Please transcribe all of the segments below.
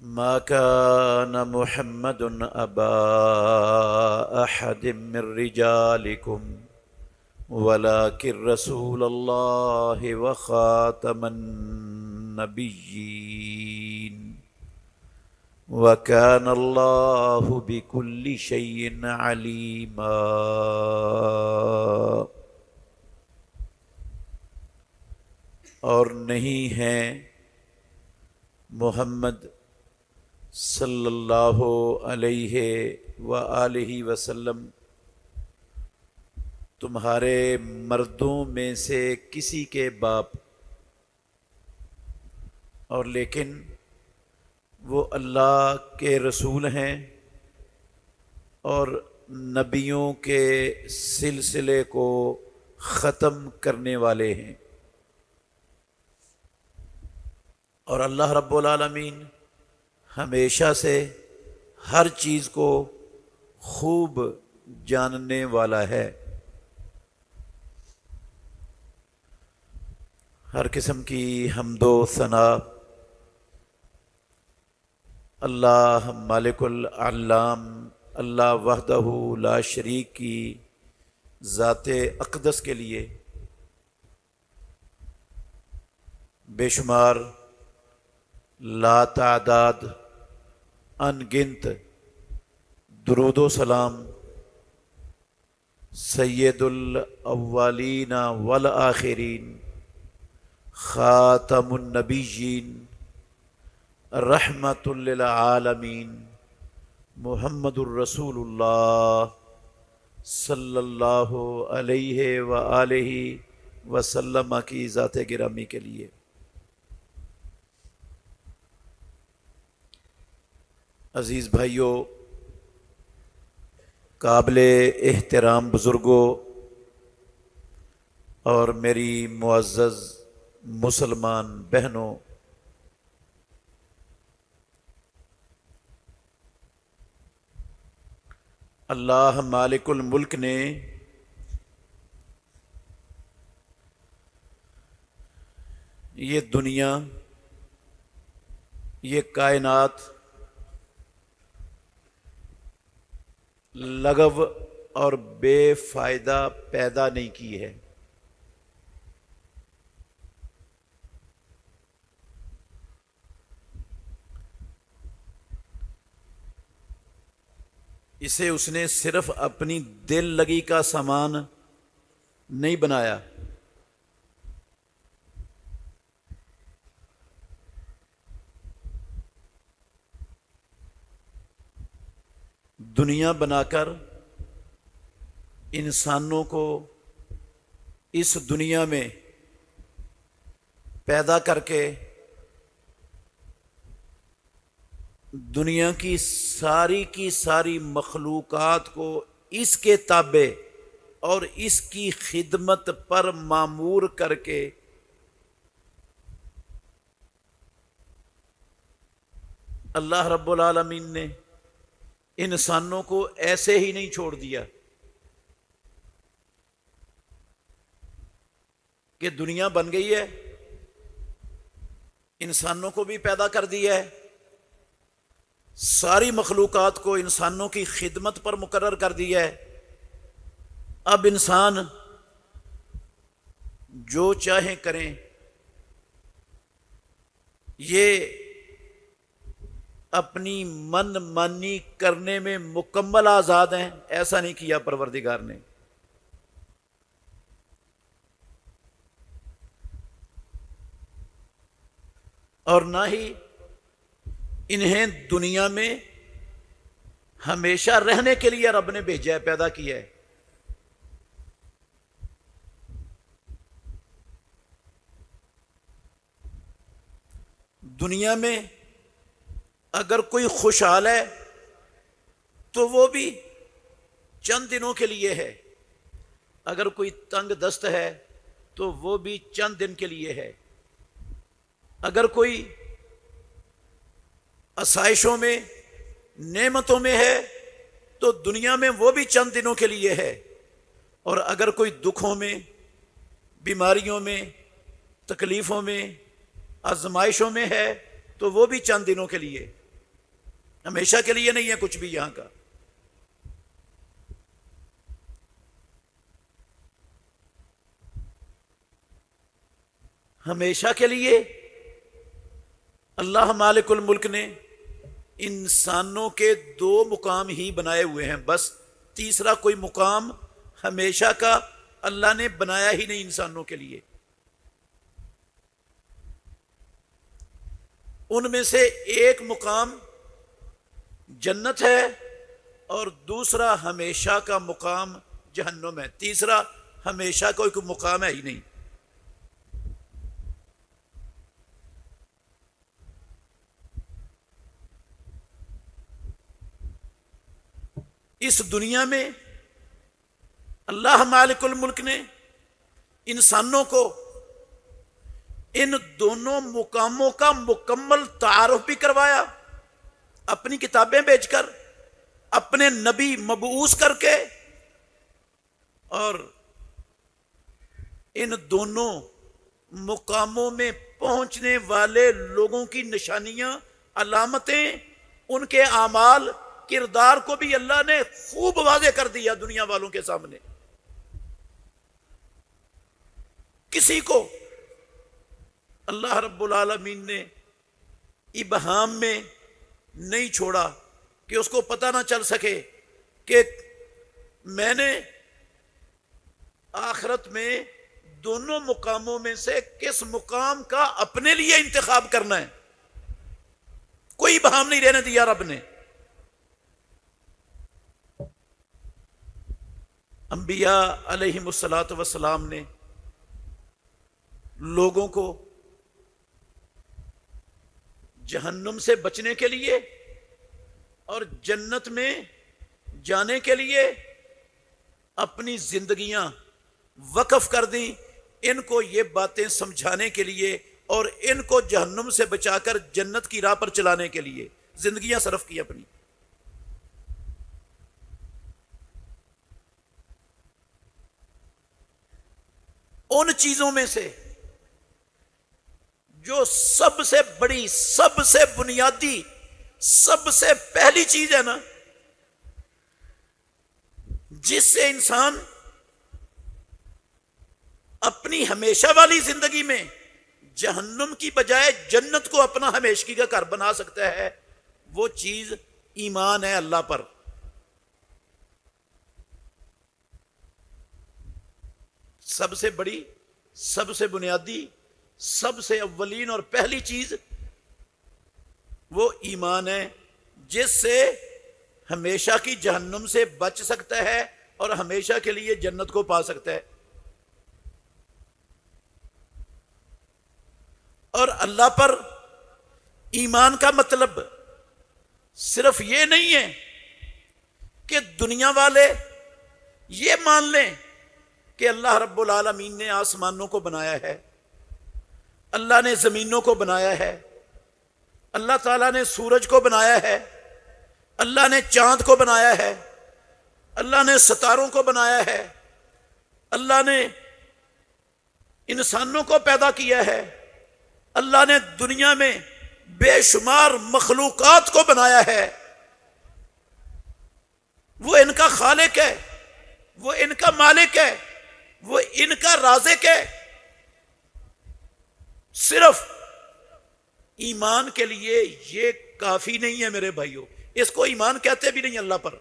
ما كان محمد أبا أحد من رجالكم ولكن رسول الله وخاتم النبيين وكان الله بكل شيء عليما۔ اور نہیں ہیں محمد صلی اللہ علیہ وآلہ وسلم تمہارے مردوں میں سے کسی کے باپ، اور لیکن وہ اللہ کے رسول ہیں اور نبیوں کے سلسلے کو ختم کرنے والے ہیں۔ اور اللہ رب العالمین ہمیشہ سے ہر چیز کو خوب جاننے والا ہے۔ ہر قسم کی حمد و ثنا اللہ مالک العلام، اللہ وحدہ لا شریک کی ذات اقدس کے لیے بے شمار لا تعداد ان گنت درود و سلام سید الاولین والآخرین خاتم النبیین رحمت للعالمین محمد الرسول اللہ صلی اللہ علیہ وآلہ وسلم کی ذات گرامی کے لیے۔ عزیز بھائیوں، قابل احترام بزرگوں اور میری معزز مسلمان بہنوں، اللہ مالک الملک نے یہ دنیا، یہ کائنات لغو اور بے فائدہ پیدا نہیں کی ہے۔ اسے اس نے صرف اپنی دل لگی کا سامان نہیں بنایا، دنیا بنا کر انسانوں کو اس دنیا میں پیدا کر کے دنیا کی ساری مخلوقات کو اس کے تابع اور اس کی خدمت پر مامور کر کے اللہ رب العالمین نے انسانوں کو ایسے ہی نہیں چھوڑ دیا کہ دنیا بن گئی ہے، انسانوں کو بھی پیدا کر دیا ہے، ساری مخلوقات کو انسانوں کی خدمت پر مقرر کر دیا ہے۔ اب انسان جو چاہیں کریں، یہ اپنی من مانی کرنے میں مکمل آزاد ہیں، ایسا نہیں کیا پروردگار نے۔ اور نہ ہی انہیں دنیا میں ہمیشہ رہنے کے لیے رب نے بھیجا ہے، پیدا کیا ہے۔ دنیا میں اگر کوئی خوشحال ہے تو وہ بھی چند دنوں کے لیے ہے، اگر کوئی تنگ دست ہے تو وہ بھی چند دن کے لیے ہے، اگر کوئی آسائشوں میں نعمتوں میں ہے تو دنیا میں وہ بھی چند دنوں کے لیے ہے، اور اگر کوئی دکھوں میں، بیماریوں میں، تکلیفوں میں، آزمائشوں میں ہے تو وہ بھی چند دنوں کے لیے۔ ہمیشہ کے لیے نہیں ہے کچھ بھی یہاں کا. ہمیشہ کے لیے اللہ مالک الملک نے انسانوں کے 2 مقام ہی بنائے ہوئے ہیں بس. تیسرا کوئی مقام ہمیشہ کا اللہ نے بنایا ہی نہیں انسانوں کے لیے. ان میں سے ایک مقام جنت ہے اور دوسرا ہمیشہ کا مقام جہنم ہے. تیسرا ہمیشہ کا کوئی مقام ہے ہی نہیں. اس دنیا میں اللہ مالک الملک نے انسانوں کو ان دونوں مقاموں کا مکمل تعارف بھی کروایا اپنی کتابیں بھیج کر, اپنے نبی مبعوث کر کے, اور ان دونوں مقاموں میں پہنچنے والے لوگوں کی نشانیاں, علامتیں, ان کے اعمال, کردار کو بھی اللہ نے خوب واضح کر دیا دنیا والوں کے سامنے. کسی کو اللہ رب العالمین نے ابہام میں نہیں چھوڑا کہ اس کو پتہ نہ چل سکے کہ میں نے آخرت میں دونوں مقاموں میں سے کس مقام کا اپنے لیے انتخاب کرنا ہے. کوئی ابہام نہیں رہنے دیا رب نے. انبیاء علیہم الصلاۃ والسلام نے لوگوں کو جہنم سے بچنے کے لیے اور جنت میں جانے کے لیے اپنی زندگیاں وقف کر دیں, ان کو یہ باتیں سمجھانے کے لیے اور ان کو جہنم سے بچا کر جنت کی راہ پر چلانے کے لیے زندگیاں صرف کی اپنی. ان چیزوں میں سے جو سب سے بڑی, سب سے بنیادی, سب سے پہلی چیز ہے نا, جس سے انسان اپنی ہمیشہ والی زندگی میں جہنم کی بجائے جنت کو اپنا ہمیشگی کا گھر بنا سکتا ہے, وہ چیز ایمان ہے اللہ پر. سب سے بڑی, سب سے بنیادی, سب سے اولین اور پہلی چیز وہ ایمان ہے, جس سے ہمیشہ کی جہنم سے بچ سکتا ہے اور ہمیشہ کے لیے جنت کو پا سکتا ہے. اور اللہ پر ایمان کا مطلب صرف یہ نہیں ہے کہ دنیا والے یہ مان لیں کہ اللہ رب العالمین نے آسمانوں کو بنایا ہے, اللہ نے زمینوں کو بنایا ہے, اللہ تعالیٰ نے سورج کو بنایا ہے, اللہ نے چاند کو بنایا ہے, اللہ نے ستاروں کو بنایا ہے, اللہ نے انسانوں کو پیدا کیا ہے, اللہ نے دنیا میں بے شمار مخلوقات کو بنایا ہے. وہ ان کا خالق ہے, وہ ان کا مالک ہے, وہ ان کا رازق ہے. صرف ایمان کے لیے یہ کافی نہیں ہے میرے بھائیوں, اس کو ایمان کہتے بھی نہیں اللہ پر.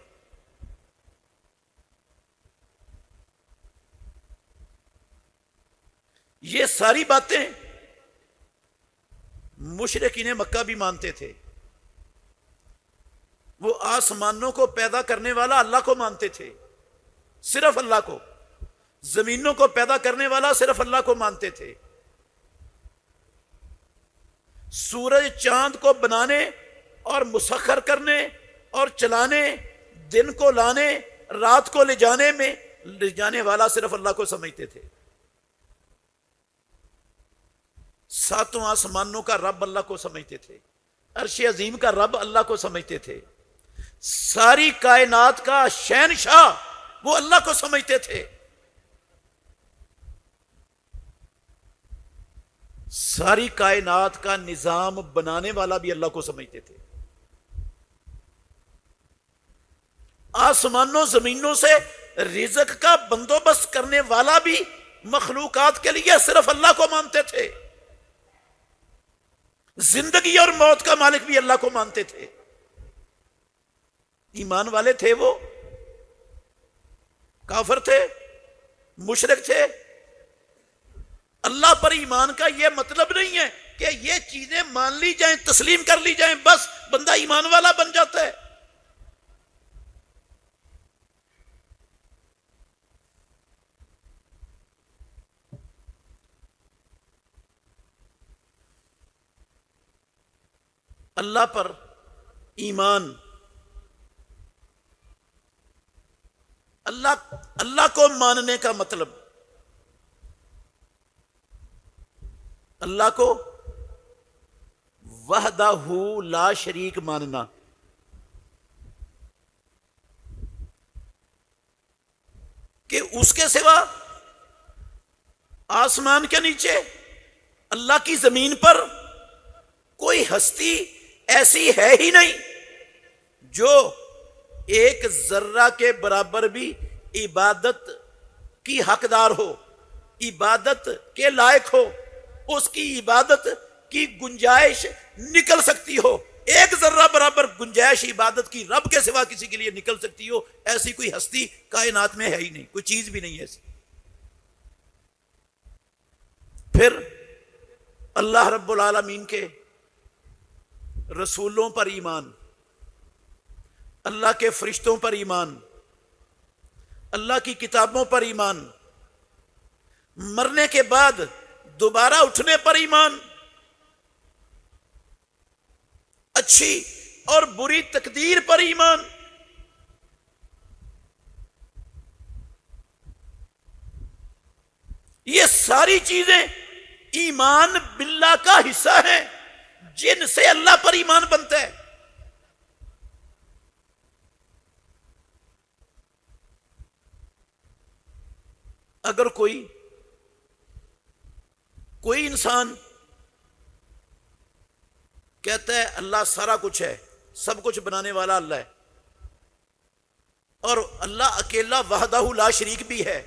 یہ ساری باتیں مشرکین مکہ بھی مانتے تھے. وہ آسمانوں کو پیدا کرنے والا اللہ کو مانتے تھے, صرف اللہ کو. زمینوں کو پیدا کرنے والا صرف اللہ کو مانتے تھے. سورج چاند کو بنانے اور مسخر کرنے اور چلانے, دن کو لانے, رات کو لے جانے میں لے جانے والا صرف اللہ کو سمجھتے تھے. ساتوں آسمانوں کا رب اللہ کو سمجھتے تھے, عرش عظیم کا رب اللہ کو سمجھتے تھے, ساری کائنات کا شہنشاہ وہ اللہ کو سمجھتے تھے, ساری کائنات کا نظام بنانے والا بھی اللہ کو سمجھتے تھے. آسمانوں زمینوں سے رزق کا بندوبست کرنے والا بھی مخلوقات کے لیے صرف اللہ کو مانتے تھے، زندگی اور موت کا مالک بھی اللہ کو مانتے تھے۔ ایمان والے تھے، وہ کافر تھے، مشرک تھے۔ اللہ پر ایمان کا یہ مطلب نہیں ہے کہ یہ چیزیں مان لی جائیں، تسلیم کر لی جائیں، بس بندہ ایمان والا بن جاتا ہے۔ اللہ پر ایمان، اللہ کو ماننے کا مطلب اللہ کو وحدہ لا شریک ماننا، کہ اس کے سوا آسمان کے نیچے اللہ کی زمین پر کوئی ہستی ایسی ہے ہی نہیں جو ایک ذرہ کے برابر بھی عبادت کی حقدار ہو، عبادت کے لائق ہو، اس کی عبادت کی گنجائش نکل سکتی ہو۔ ایک ذرہ برابر گنجائش عبادت کی رب کے سوا کسی کے لیے نکل سکتی ہو، ایسی کوئی ہستی کائنات میں ہے ہی نہیں، کوئی چیز بھی نہیں ایسی۔ پھر اللہ رب العالمین کے رسولوں پر ایمان، اللہ کے فرشتوں پر ایمان، اللہ کی کتابوں پر ایمان، مرنے کے بعد دوبارہ اٹھنے پر ایمان، اچھی اور بری تقدیر پر ایمان، یہ ساری چیزیں ایمان باللہ کا حصہ ہیں جن سے اللہ پر ایمان بنتا ہے۔ اگر کوئی انسان کہتا ہے اللہ سارا کچھ ہے، سب کچھ بنانے والا اللہ ہے، اور اللہ اکیلا وحدہ لا شریک بھی ہے،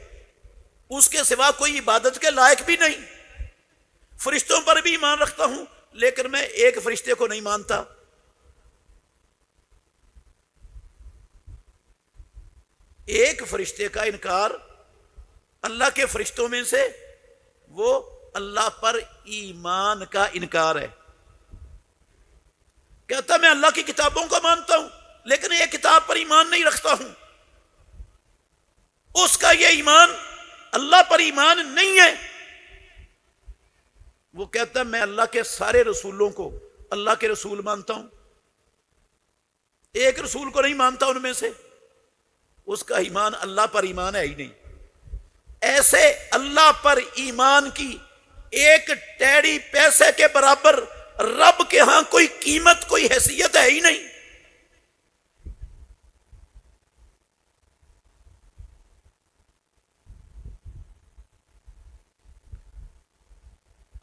اس کے سوا کوئی عبادت کے لائق بھی نہیں، فرشتوں پر بھی ایمان رکھتا ہوں لیکن میں ایک فرشتے کو نہیں مانتا، ایک فرشتے کا انکار اللہ کے فرشتوں میں سے وہ اللہ پر ایمان کا انکار ہے۔ کہتا میں اللہ کی کتابوں کو مانتا ہوں لیکن ایک کتاب پر ایمان نہیں رکھتا ہوں، اس کا یہ ایمان اللہ پر ایمان نہیں ہے۔ وہ کہتا ہے میں اللہ کے سارے رسولوں کو اللہ کے رسول مانتا ہوں، ایک رسول کو نہیں مانتا ان میں سے، اس کا ایمان اللہ پر ایمان ہے ہی نہیں۔ ایسے اللہ پر ایمان کی ایک ٹیڑی پیسے کے برابر رب کے ہاں کوئی قیمت، کوئی حیثیت ہے ہی نہیں۔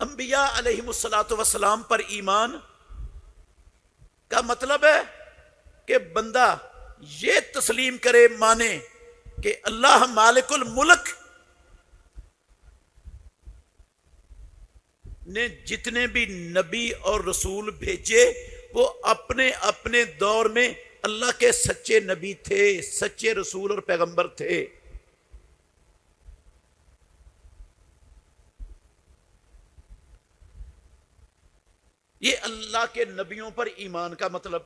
انبیاء علیہم الصلاۃ والسلام پر ایمان کا مطلب ہے کہ بندہ یہ تسلیم کرے، مانے کہ اللہ مالک الملک نے جتنے بھی نبی اور رسول بھیجے وہ اپنے اپنے دور میں اللہ کے سچے نبی تھے، سچے رسول اور پیغمبر تھے۔ یہ اللہ کے نبیوں پر ایمان کا مطلب۔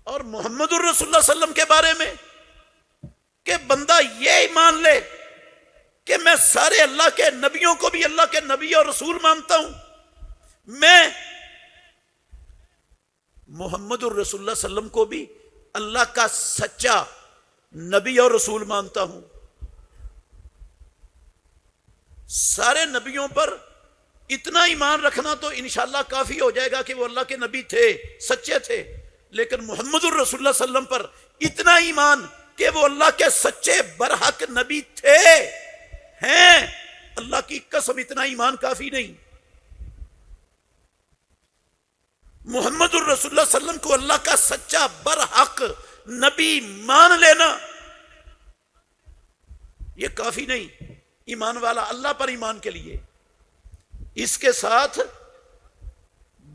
اور محمد الرسول اللہ صلی اللہ علیہ وسلم کے بارے میں کہ بندہ یہ ایمان لے کہ میں سارے اللہ کے نبیوں کو بھی اللہ کے نبی اور رسول مانتا ہوں، میں محمد الرسول اللہ صلی اللہ علیہ وسلم کو بھی اللہ کا سچا نبی اور رسول مانتا ہوں۔ سارے نبیوں پر اتنا ایمان رکھنا تو انشاءاللہ کافی ہو جائے گا کہ وہ اللہ کے نبی تھے، سچے تھے، لیکن محمد الرسول اللہ صلی اللہ علیہ وسلم پر اتنا ایمان کہ وہ اللہ کے سچے برحق نبی تھے، ہیں، اللہ کی قسم اتنا ایمان کافی نہیں۔ محمد الرسول اللہ صلی اللہ علیہ وسلم کو اللہ کا سچا برحق نبی مان لینا یہ کافی نہیں ایمان والا اللہ پر ایمان کے لیے. اس کے ساتھ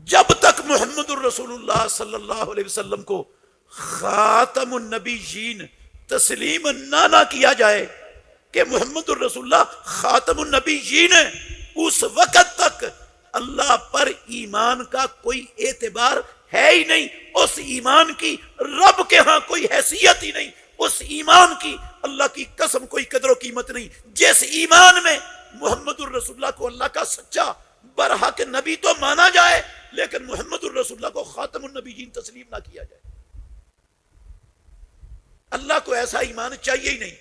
جب تک محمد الرسول اللہ صلی اللہ علیہ وسلم کو خاتم النبیین تسلیم نہ کیا جائے کہ محمد الرسول اللہ خاتم النبیین ہے، اس وقت تک اللہ پر ایمان کا کوئی اعتبار ہے ہی نہیں. اس ایمان کی رب کے ہاں کوئی حیثیت ہی نہیں. اس ایمان کی اللہ کی قسم کوئی قدر و قیمت نہیں. جس ایمان میں محمد الرسول اللہ کو اللہ کا سچا برحق نبی تو مانا جائے لیکن محمد الرسول اللہ کو خاتم النبیین تسلیم نہ کیا جائے. اللہ کو ایسا ایمان چاہیے ہی نہیں.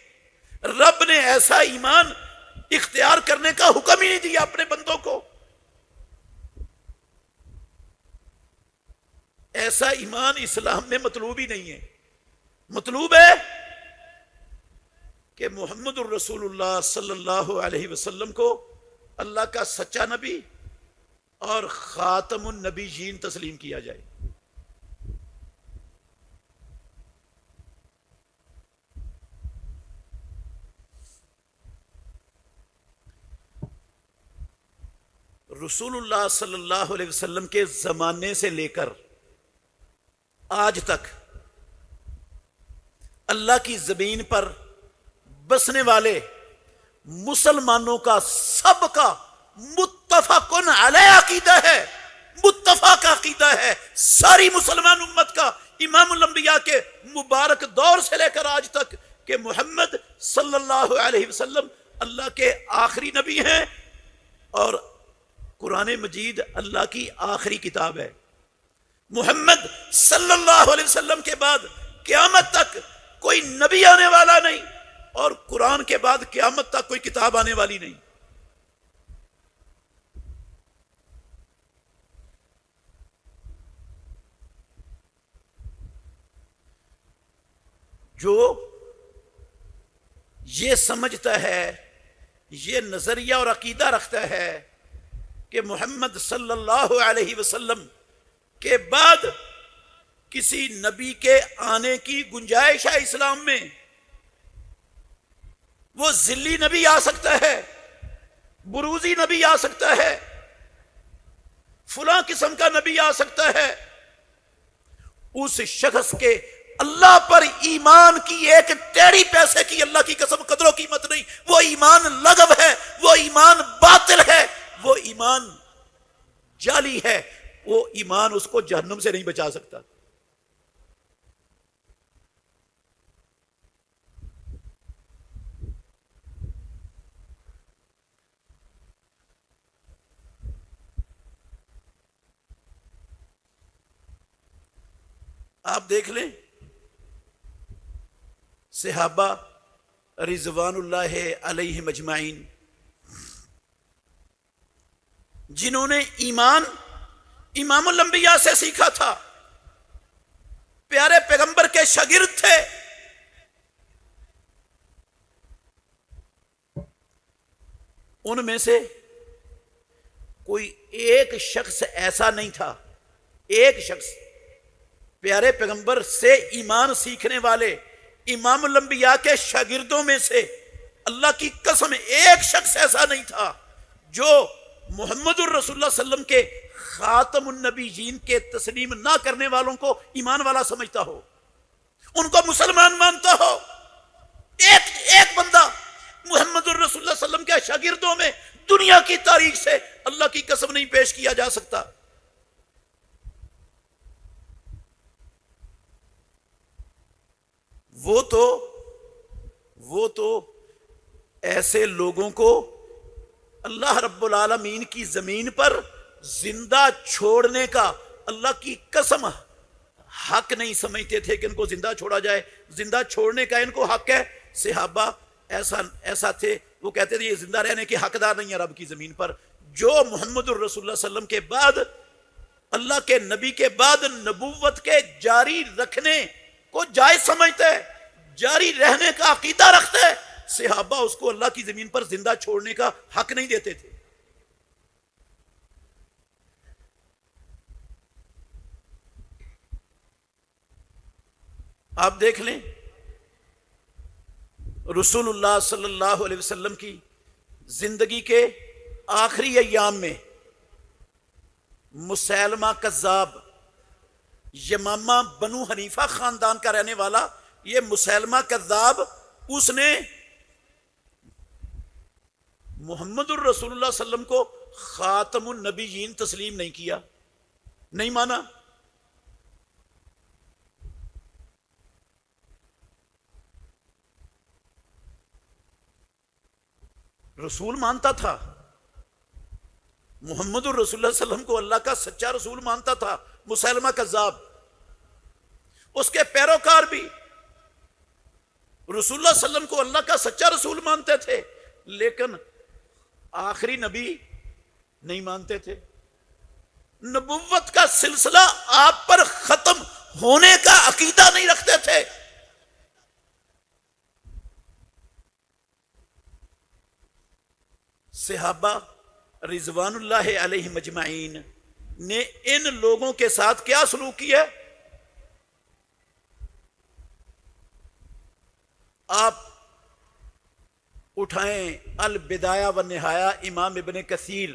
رب نے ایسا ایمان اختیار کرنے کا حکم ہی نہیں دیا اپنے بندوں کو. ایسا ایمان اسلام میں مطلوب ہی نہیں ہے. مطلوب ہے کہ محمد الرسول اللہ صلی اللہ علیہ وسلم کو اللہ کا سچا نبی اور خاتم النبیین تسلیم کیا جائے. رسول اللہ صلی اللہ علیہ وسلم کے زمانے سے لے کر آج تک اللہ کی زمین پر بسنے والے مسلمانوں کا سب کا متفقن علیہ عقیدہ ہے، متفق عقیدہ ہے ساری مسلمان امت کا، امام الانبیاء کے مبارک دور سے لے کر آج تک، کہ محمد صلی اللہ علیہ وسلم اللہ کے آخری نبی ہیں اور قرآن مجید اللہ کی آخری کتاب ہے. محمد صلی اللہ علیہ وسلم کے بعد قیامت تک کوئی نبی آنے والا نہیں اور قرآن کے بعد قیامت تک کوئی کتاب آنے والی نہیں. جو یہ سمجھتا ہے، یہ نظریہ اور عقیدہ رکھتا ہے کہ محمد صلی اللہ علیہ وسلم کے بعد کسی نبی کے آنے کی گنجائش ہے اسلام میں، وہ ذلی نبی آ سکتا ہے، بروزی نبی آ سکتا ہے، فلاں قسم کا نبی آ سکتا ہے، اس شخص کے اللہ پر ایمان کی ایک ٹیڑھی پیسے کی اللہ کی قسم قدر و قیمت نہیں. وہ ایمان لغو ہے، وہ ایمان باطل ہے، وہ ایمان جعلی ہے، وہ ایمان اس کو جہنم سے نہیں بچا سکتا. آپ دیکھ لیں صحابہ رضوان اللہ علیہ مجمعین جنہوں نے ایمان امام الانبیاء سے سیکھا تھا، پیارے پیغمبر کے شاگرد تھے، ان میں سے کوئی ایک شخص ایسا نہیں تھا، ایک شخص پیارے پیغمبر سے ایمان سیکھنے والے امام الانبیاء کے شاگردوں میں سے اللہ کی قسم ایک شخص ایسا نہیں تھا جو محمد الرسول اللہ صلی اللہ علیہ وسلم کے خاتم النبیین کے تسلیم نہ کرنے والوں کو ایمان والا سمجھتا ہو، ان کو مسلمان مانتا ہو. ایک بندہ محمد الرسول اللہ صلی اللہ علیہ وسلم کے شاگردوں میں دنیا کی تاریخ سے اللہ کی قسم نہیں پیش کیا جا سکتا. وہ تو ایسے لوگوں کو اللہ رب العالمین کی زمین پر زندہ چھوڑنے کا اللہ کی قسم حق نہیں سمجھتے تھے کہ ان کو زندہ چھوڑا جائے. زندہ چھوڑنے کا ان کو حق ہے. صحابہ ایسا تھے، وہ کہتے تھے یہ زندہ رہنے کے حقدار نہیں ہے رب کی زمین پر. جو محمد الرسول اللہ صلی اللہ علیہ وسلم کے بعد، اللہ کے نبی کے بعد نبوت کے جاری رکھنے کو جائز سمجھتے ہے، جاری رہنے کا عقیدہ رکھتے ہے، صحابہ اس کو اللہ کی زمین پر زندہ چھوڑنے کا حق نہیں دیتے تھے. آپ دیکھ لیں رسول اللہ صلی اللہ علیہ وسلم کی زندگی کے آخری ایام میں مسیلمہ کذاب، یمامہ بنو حنیفہ خاندان کا رہنے والا یہ مسیلمہ کذاب، اس نے محمد الرسول اللہ صلی اللہ علیہ وسلم کو خاتم النبیین تسلیم نہیں کیا، نہیں مانا۔ رسول مانتا تھا، محمد الرسول اللہ صلی اللہ علیہ وسلم کو اللہ کا سچا رسول مانتا تھا مسیلمہ کذاب، اس کے پیروکار بھی رسول اللہ صلی اللہ علیہ وسلم کو اللہ کا سچا رسول مانتے تھے، لیکن آخری نبی نہیں مانتے تھے۔ نبوت کا سلسلہ آپ پر ختم ہونے کا عقیدہ نہیں رکھتے تھے۔ صحابہ رضوان اللہ علیہ مجمعین نے ان لوگوں کے ساتھ کیا سلوک کیا؟ آپ اٹھائیں البدایہ والنہایہ امام ابن کثیر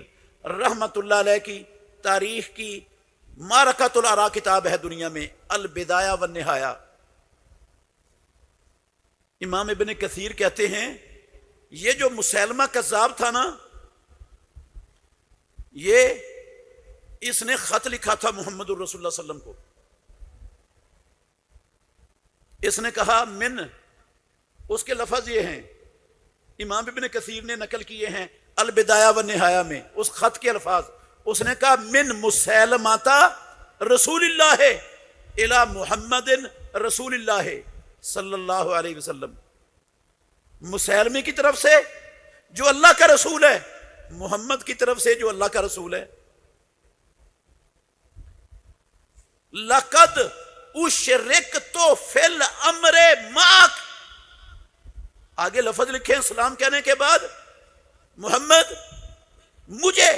رحمت اللہ علیہ کی تاریخ کی معرکۃ الآراء کتاب ہے دنیا میں، البدایہ والنہایہ۔ امام ابن کثیر کہتے ہیں یہ جو مسیلمہ کذاب تھا نا، اس نے خط لکھا تھا محمد الرسول اللہ صلی اللہ علیہ وسلم کو۔ اس نے کہا من، اس کے لفظ یہ ہیں، امام ابن کثیر نے نقل کیے ہیں البدایہ والنہایہ میں اس خط کے الفاظ۔ اس نے کہا من مسیلمۃ رسول اللہ الی محمد رسول اللہ صلی اللہ علیہ وسلم، مسیلمے کی طرف سے جو اللہ کا رسول ہے، محمد کی طرف سے جو اللہ کا رسول ہے۔ لقد اشرکت فی الامر معک، آگے لفظ لکھیں سلام کہنے کے بعد، محمد مجھے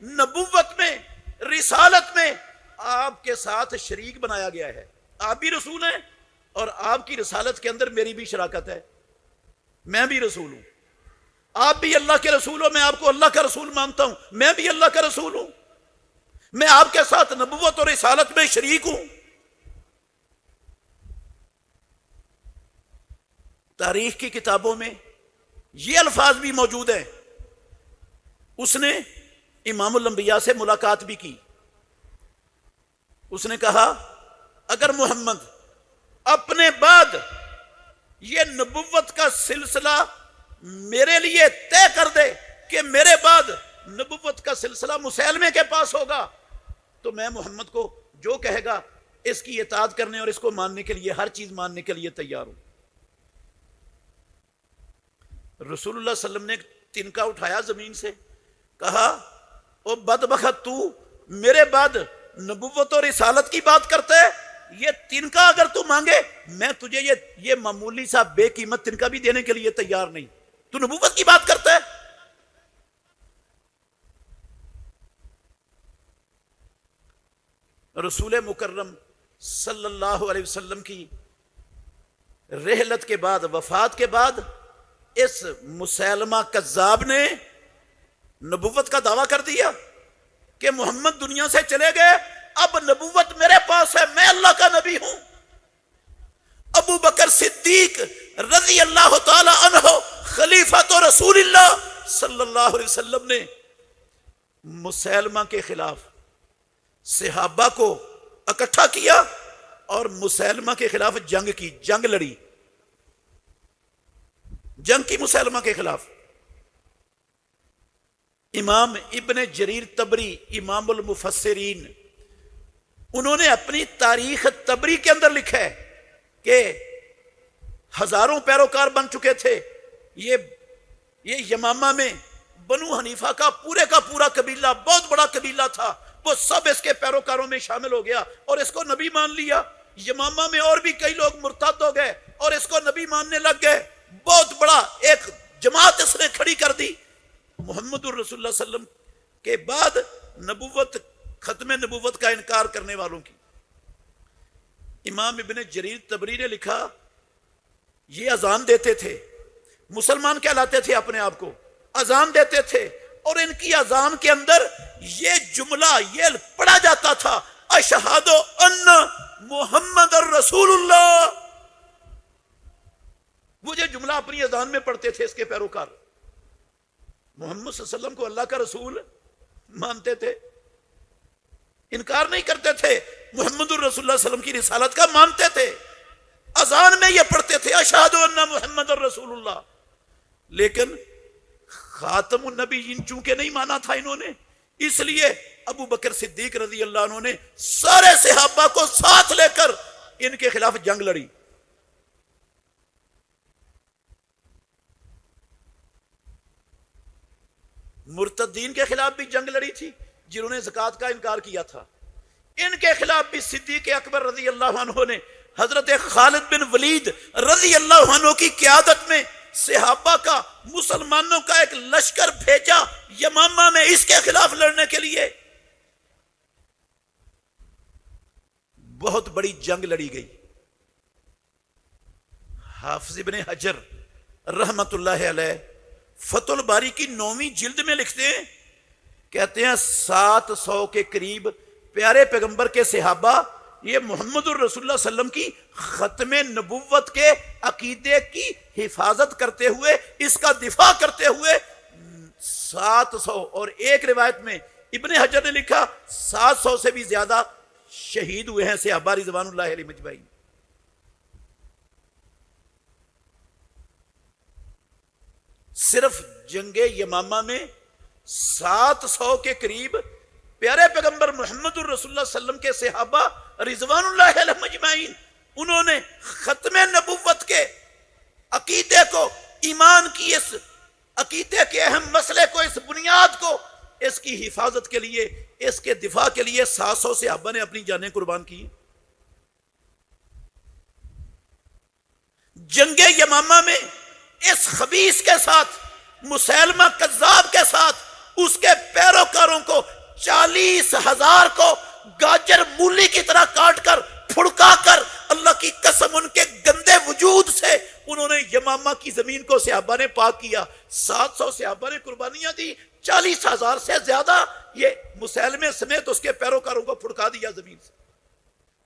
نبوت میں رسالت میں آپ کے ساتھ شریک بنایا گیا ہے، آپ بھی رسول ہیں اور آپ کی رسالت کے اندر میری بھی شراکت ہے، میں بھی رسول ہوں، آپ بھی اللہ کے رسول ہو، میں آپ کو اللہ کا رسول مانتا ہوں، میں بھی اللہ کا رسول ہوں، میں آپ کے ساتھ نبوت اور رسالت میں شریک ہوں۔ تاریخ کی کتابوں میں یہ الفاظ بھی موجود ہیں۔ اس نے امام الانبیاء سے ملاقات بھی کی، اس نے کہا اگر محمد اپنے بعد یہ نبوت کا سلسلہ میرے لیے طے کر دے کہ میرے بعد نبوت کا سلسلہ مسیلمے کے پاس ہوگا، تو میں محمد کو جو کہے گا اس کی اطاعت کرنے اور اس کو ماننے کے لیے، ہر چیز ماننے کے لیے تیار ہوں۔ رسول اللہ صلی اللہ علیہ وسلم نے تنکا اٹھایا زمین سے، کہا او بدبخت، تو میرے بعد نبوت اور رسالت کی بات کرتا ہے، یہ تنکا اگر تو مانگے میں تجھے یہ معمولی سا بے قیمت تنکا بھی دینے کے لیے تیار نہیں، تو نبوت کی بات کرتا ہے۔ رسول مکرم صلی اللہ علیہ وسلم کی رحلت کے بعد، وفات کے بعد، اس مسیلمہ کذاب نے نبوت کا دعویٰ کر دیا کہ محمد دنیا سے چلے گئے، اب نبوت میرے پاس ہے، میں اللہ کا نبی ہوں۔ ابو بکر صدیق رضی اللہ تعالی عنہ خلیفۃ رسول اللہ صلی اللہ علیہ وسلم نے مسیلمہ کے خلاف صحابہ کو اکٹھا کیا اور مسیلمہ کے خلاف جنگ کی، جنگ لڑی، جنگ کی مسیلمہ کے خلاف۔ امام ابن جریر طبری، امام المفسرین، انہوں نے اپنی تاریخ طبری کے اندر لکھا ہے کہ ہزاروں پیروکار بن چکے تھے، یہ یمامہ میں بنو حنیفہ کا پورا قبیلہ، بہت بڑا قبیلہ تھا، وہ سب اس کے پیروکاروں میں شامل ہو گیا اور اس کو نبی مان لیا۔ یمامہ میں اور بھی کئی لوگ مرتد ہو گئے اور اس کو نبی ماننے لگ گئے، بہت بڑا ایک جماعت اس نے کھڑی کر دی۔ محمد الرسول اللہ صلی اللہ علیہ وسلم کے بعد نبوت، ختم نبوت کا انکار کرنے والوں کی امام ابن جریر تبری نے لکھا یہ اذان دیتے تھے، مسلمان کہلاتے تھے اپنے آپ کو، اذان دیتے تھے اور ان کی اذان کے اندر یہ جملہ یہ پڑھا جاتا تھا اشہد ان محمد الرسول اللہ. وہ جو جملہ اپنی اذان میں پڑھتے تھے اس کے پیروکار محمد صلی اللہ علیہ وسلم کو اللہ کا رسول مانتے تھے، انکار نہیں کرتے تھے، محمد الرسول اللہ صلی اللہ علیہ وسلم کی رسالت کا مانتے تھے، اذان میں یہ پڑھتے تھے اشہد ان محمد الرسول اللہ. لیکن خاتم النبیین چونکہ نہیں مانا تھا انہوں نے، اس لیے ابو بکر صدیق رضی اللہ عنہ نے سارے صحابہ کو ساتھ لے کر ان کے خلاف جنگ لڑی. مرتدین کے خلاف بھی جنگ لڑی تھی جنہوں نے زکوٰۃ کا انکار کیا تھا، ان کے خلاف بھی صدیق اکبر رضی اللہ عنہ نے حضرت خالد بن ولید رضی اللہ عنہ کی قیادت میں صحابہ کا مسلمانوں کا ایک لشکر بھیجا یمامہ میں اس کے خلاف لڑنے کے لیے. بہت بڑی جنگ لڑی گئی. حافظ ابن حجر رحمت اللہ علیہ فتح الباری کی 9ویں جلد میں لکھتے ہیں، کہتے ہیں 700 کے قریب پیارے پیغمبر کے صحابہ یہ محمد الرسول اللہ صلی اللہ علیہ وسلم کی ختم نبوت کے عقیدے کی حفاظت کرتے ہوئے، اس کا دفاع کرتے ہوئے 700، اور ایک روایت میں ابن حجر نے لکھا 700 سے بھی زیادہ شہید ہوئے ہیں صحابہ رضوان اللہ علیہم اجمعین. صرف جنگ یمامہ میں 700 کے قریب پیارے پیغمبر محمد الرسول اللہ صلی اللہ علیہ وسلم کے صحابہ رضوان اللہ علیہم اجمعین انہوں نے ختم نبوت کے عقیدے کو، ایمان کی اس عقیدے کے اہم مسئلے کو، اس بنیاد کو، اس کی حفاظت کے لیے، اس کے دفاع کے لیے 700 صحابہ نے اپنی جانیں قربان کی. جنگ یمامہ میں اس خبیث کے ساتھ، مسیلمہ کذاب کے ساتھ، اس کے پیروکاروں کو 40,000 کو گاجر مولی کی طرح کاٹ کر پھڑکا کر اللہ کی قسم ان کے گندے وجود سے انہوں نے یمامہ کی زمین کو صحابہ نے پاک کیا. 700 صحابہ نے قربانیاں دی، 40,000 سے زیادہ یہ مسیلمے سمیت اس کے پیروکاروں کو پھڑکا دیا زمین سے.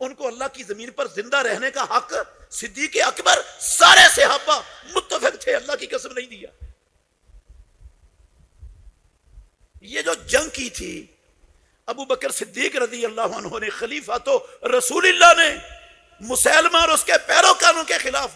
ان کو اللہ کی زمین پر زندہ رہنے کا حق صدیق اکبر سارے صحابہ متفق تھے، اللہ کی قسم نہیں دیا. یہ جو جنگ کی تھی ابو بکر صدیق رضی اللہ عنہ نے، خلیفہ تو رسول اللہ نے، مسیلمہ اور اس کے پیروکاروں کے خلاف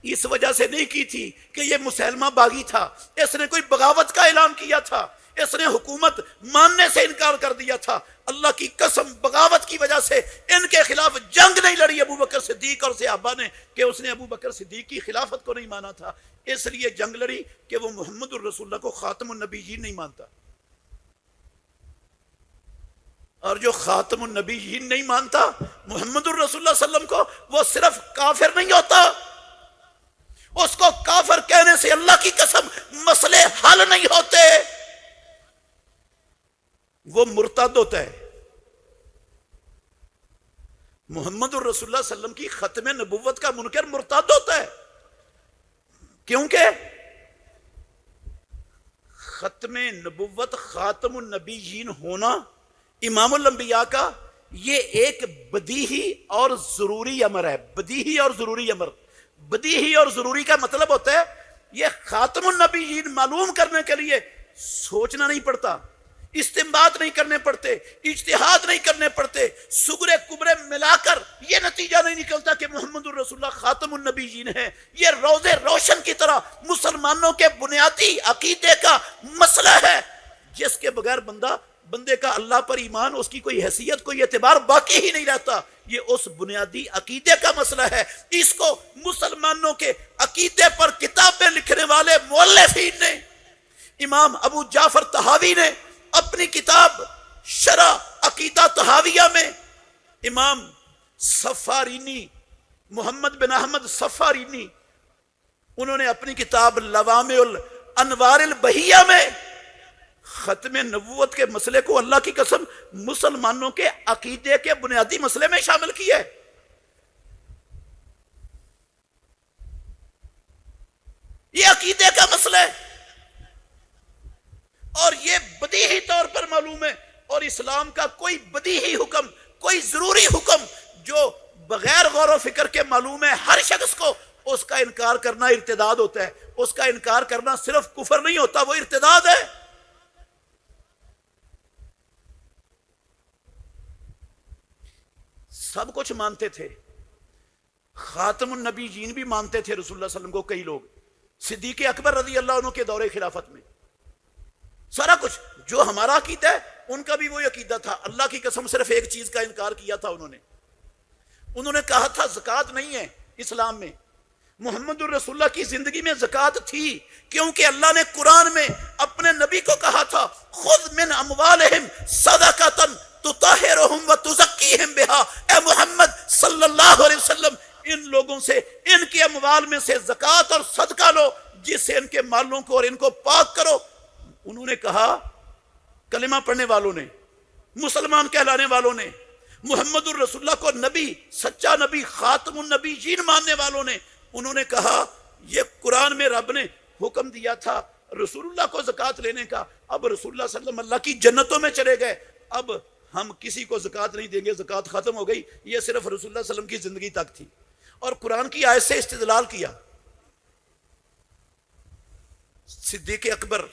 اس وجہ سے نہیں کی تھی کہ یہ مسیلمہ باغی تھا، اس نے کوئی بغاوت کا اعلان کیا تھا، اس نے حکومت ماننے سے انکار کر دیا تھا. اللہ کی قسم بغاوت کی وجہ سے ان کے خلاف جنگ نہیں لڑی ابو بکر صدیق اور صحابہ نے کہ اس نے ابو بکر صدیق کی خلافت کو نہیں مانا تھا. اس لیے جنگ لڑی کہ وہ محمد الرسول اللہ کو خاتم النبیین نہیں مانتا. اور جو خاتم النبیین نہیں مانتا محمد الرسول اللہ صلی اللہ علیہ وسلم کو، وہ صرف کافر نہیں ہوتا، اس کو کافر کہنے سے اللہ کی قسم مسئلے حل نہیں ہوتے، وہ مرتد ہوتا ہے. محمد الرسول اللہ صلی اللہ علیہ وسلم کی ختم نبوت کا منکر مرتد ہوتا ہے، کیونکہ ختم نبوت خاتم النبیین ہونا امام الانبیاء کا یہ ایک بدیہی اور ضروری امر ہے. بدیہی اور ضروری امر، بدیہی اور ضروری کا مطلب ہوتا ہے یہ خاتم النبیین معلوم کرنے کے لیے سوچنا نہیں پڑتا، استنباط نہیں کرنے پڑتے، اجتہاد نہیں کرنے پڑتے، سگرے کبرے ملا کر یہ نتیجہ نہیں نکلتا کہ محمد الرسول اللہ خاتم النبیین ہے. یہ روزے روشن کی طرح مسلمانوں کے بنیادی عقیدے کا مسئلہ ہے، جس کے بغیر بندے کا اللہ پر ایمان، اس کی کوئی حیثیت، کوئی اعتبار باقی ہی نہیں رہتا. یہ اس بنیادی عقیدے کا مسئلہ ہے. اس کو مسلمانوں کے عقیدے پر کتابیں لکھنے والے مؤلفین نے، امام ابو جعفر طحاوی نے اپنی کتاب شرح عقیدہ طحاویہ میں، امام صفارینی محمد بن احمد صفارینی انہوں نے اپنی کتاب لوامع الانوار البہیہ میں ختم نبوت کے مسئلے کو اللہ کی قسم مسلمانوں کے عقیدے کے بنیادی مسئلے میں شامل کیا ہے. معلوم ہے، اور اسلام کا کوئی بدیہی حکم، کوئی ضروری حکم جو بغیر غور و فکر کے معلوم ہے ہر شخص کو، اس کا انکار کرنا ارتداد ہوتا ہے. اس کا انکار کرنا صرف کفر نہیں ہوتا، وہ ارتداد ہے. سب کچھ مانتے تھے، خاتم النبی جین بھی مانتے تھے رسول اللہ صلی اللہ علیہ وسلم کو. کئی لوگ صدیق اکبر رضی اللہ عنہ کے دور خلافت میں سارا کچھ جو ہمارا عقیدہ ہے ان کا بھی وہی عقیدہ تھا. اللہ کی قسم صرف ایک چیز کا انکار کیا تھا انہوں نے کہا تھا زکوٰۃ نہیں ہے اسلام میں. محمد الرسول اللہ کی زندگی میں زکوٰۃ تھی، کیونکہ اللہ نے قرآن میں اپنے نبی کو کہا تھا خذ من اموالہم صدقۃ تطہرہم وتزکیہم بہا. اے محمد صلی اللہ علیہ وسلم ان لوگوں سے، ان کے اموال میں سے زکوٰۃ اور صدقہ لو جس سے ان کے مالوں کو اور ان کو پاک کرو. انہوں نے کہا، کلمہ پڑھنے والوں نے، مسلمان کہلانے والوں نے، محمد الرسول اللہ کو نبی، سچا نبی، خاتم النبی جین ماننے والوں نے، انہوں نے کہا یہ قرآن میں رب نے حکم دیا تھا رسول اللہ کو زکوٰۃ لینے کا، اب رسول اللہ صلی اللہ علیہ وسلم اللہ کی جنتوں میں چلے گئے، اب ہم کسی کو زکوٰۃ نہیں دیں گے، زکوٰۃ ختم ہو گئی. یہ صرف رسول اللہ صلی اللہ علیہ وسلم کی زندگی تک تھی. اور قرآن کی آیت سے استدلال کیا. صدیق اکبر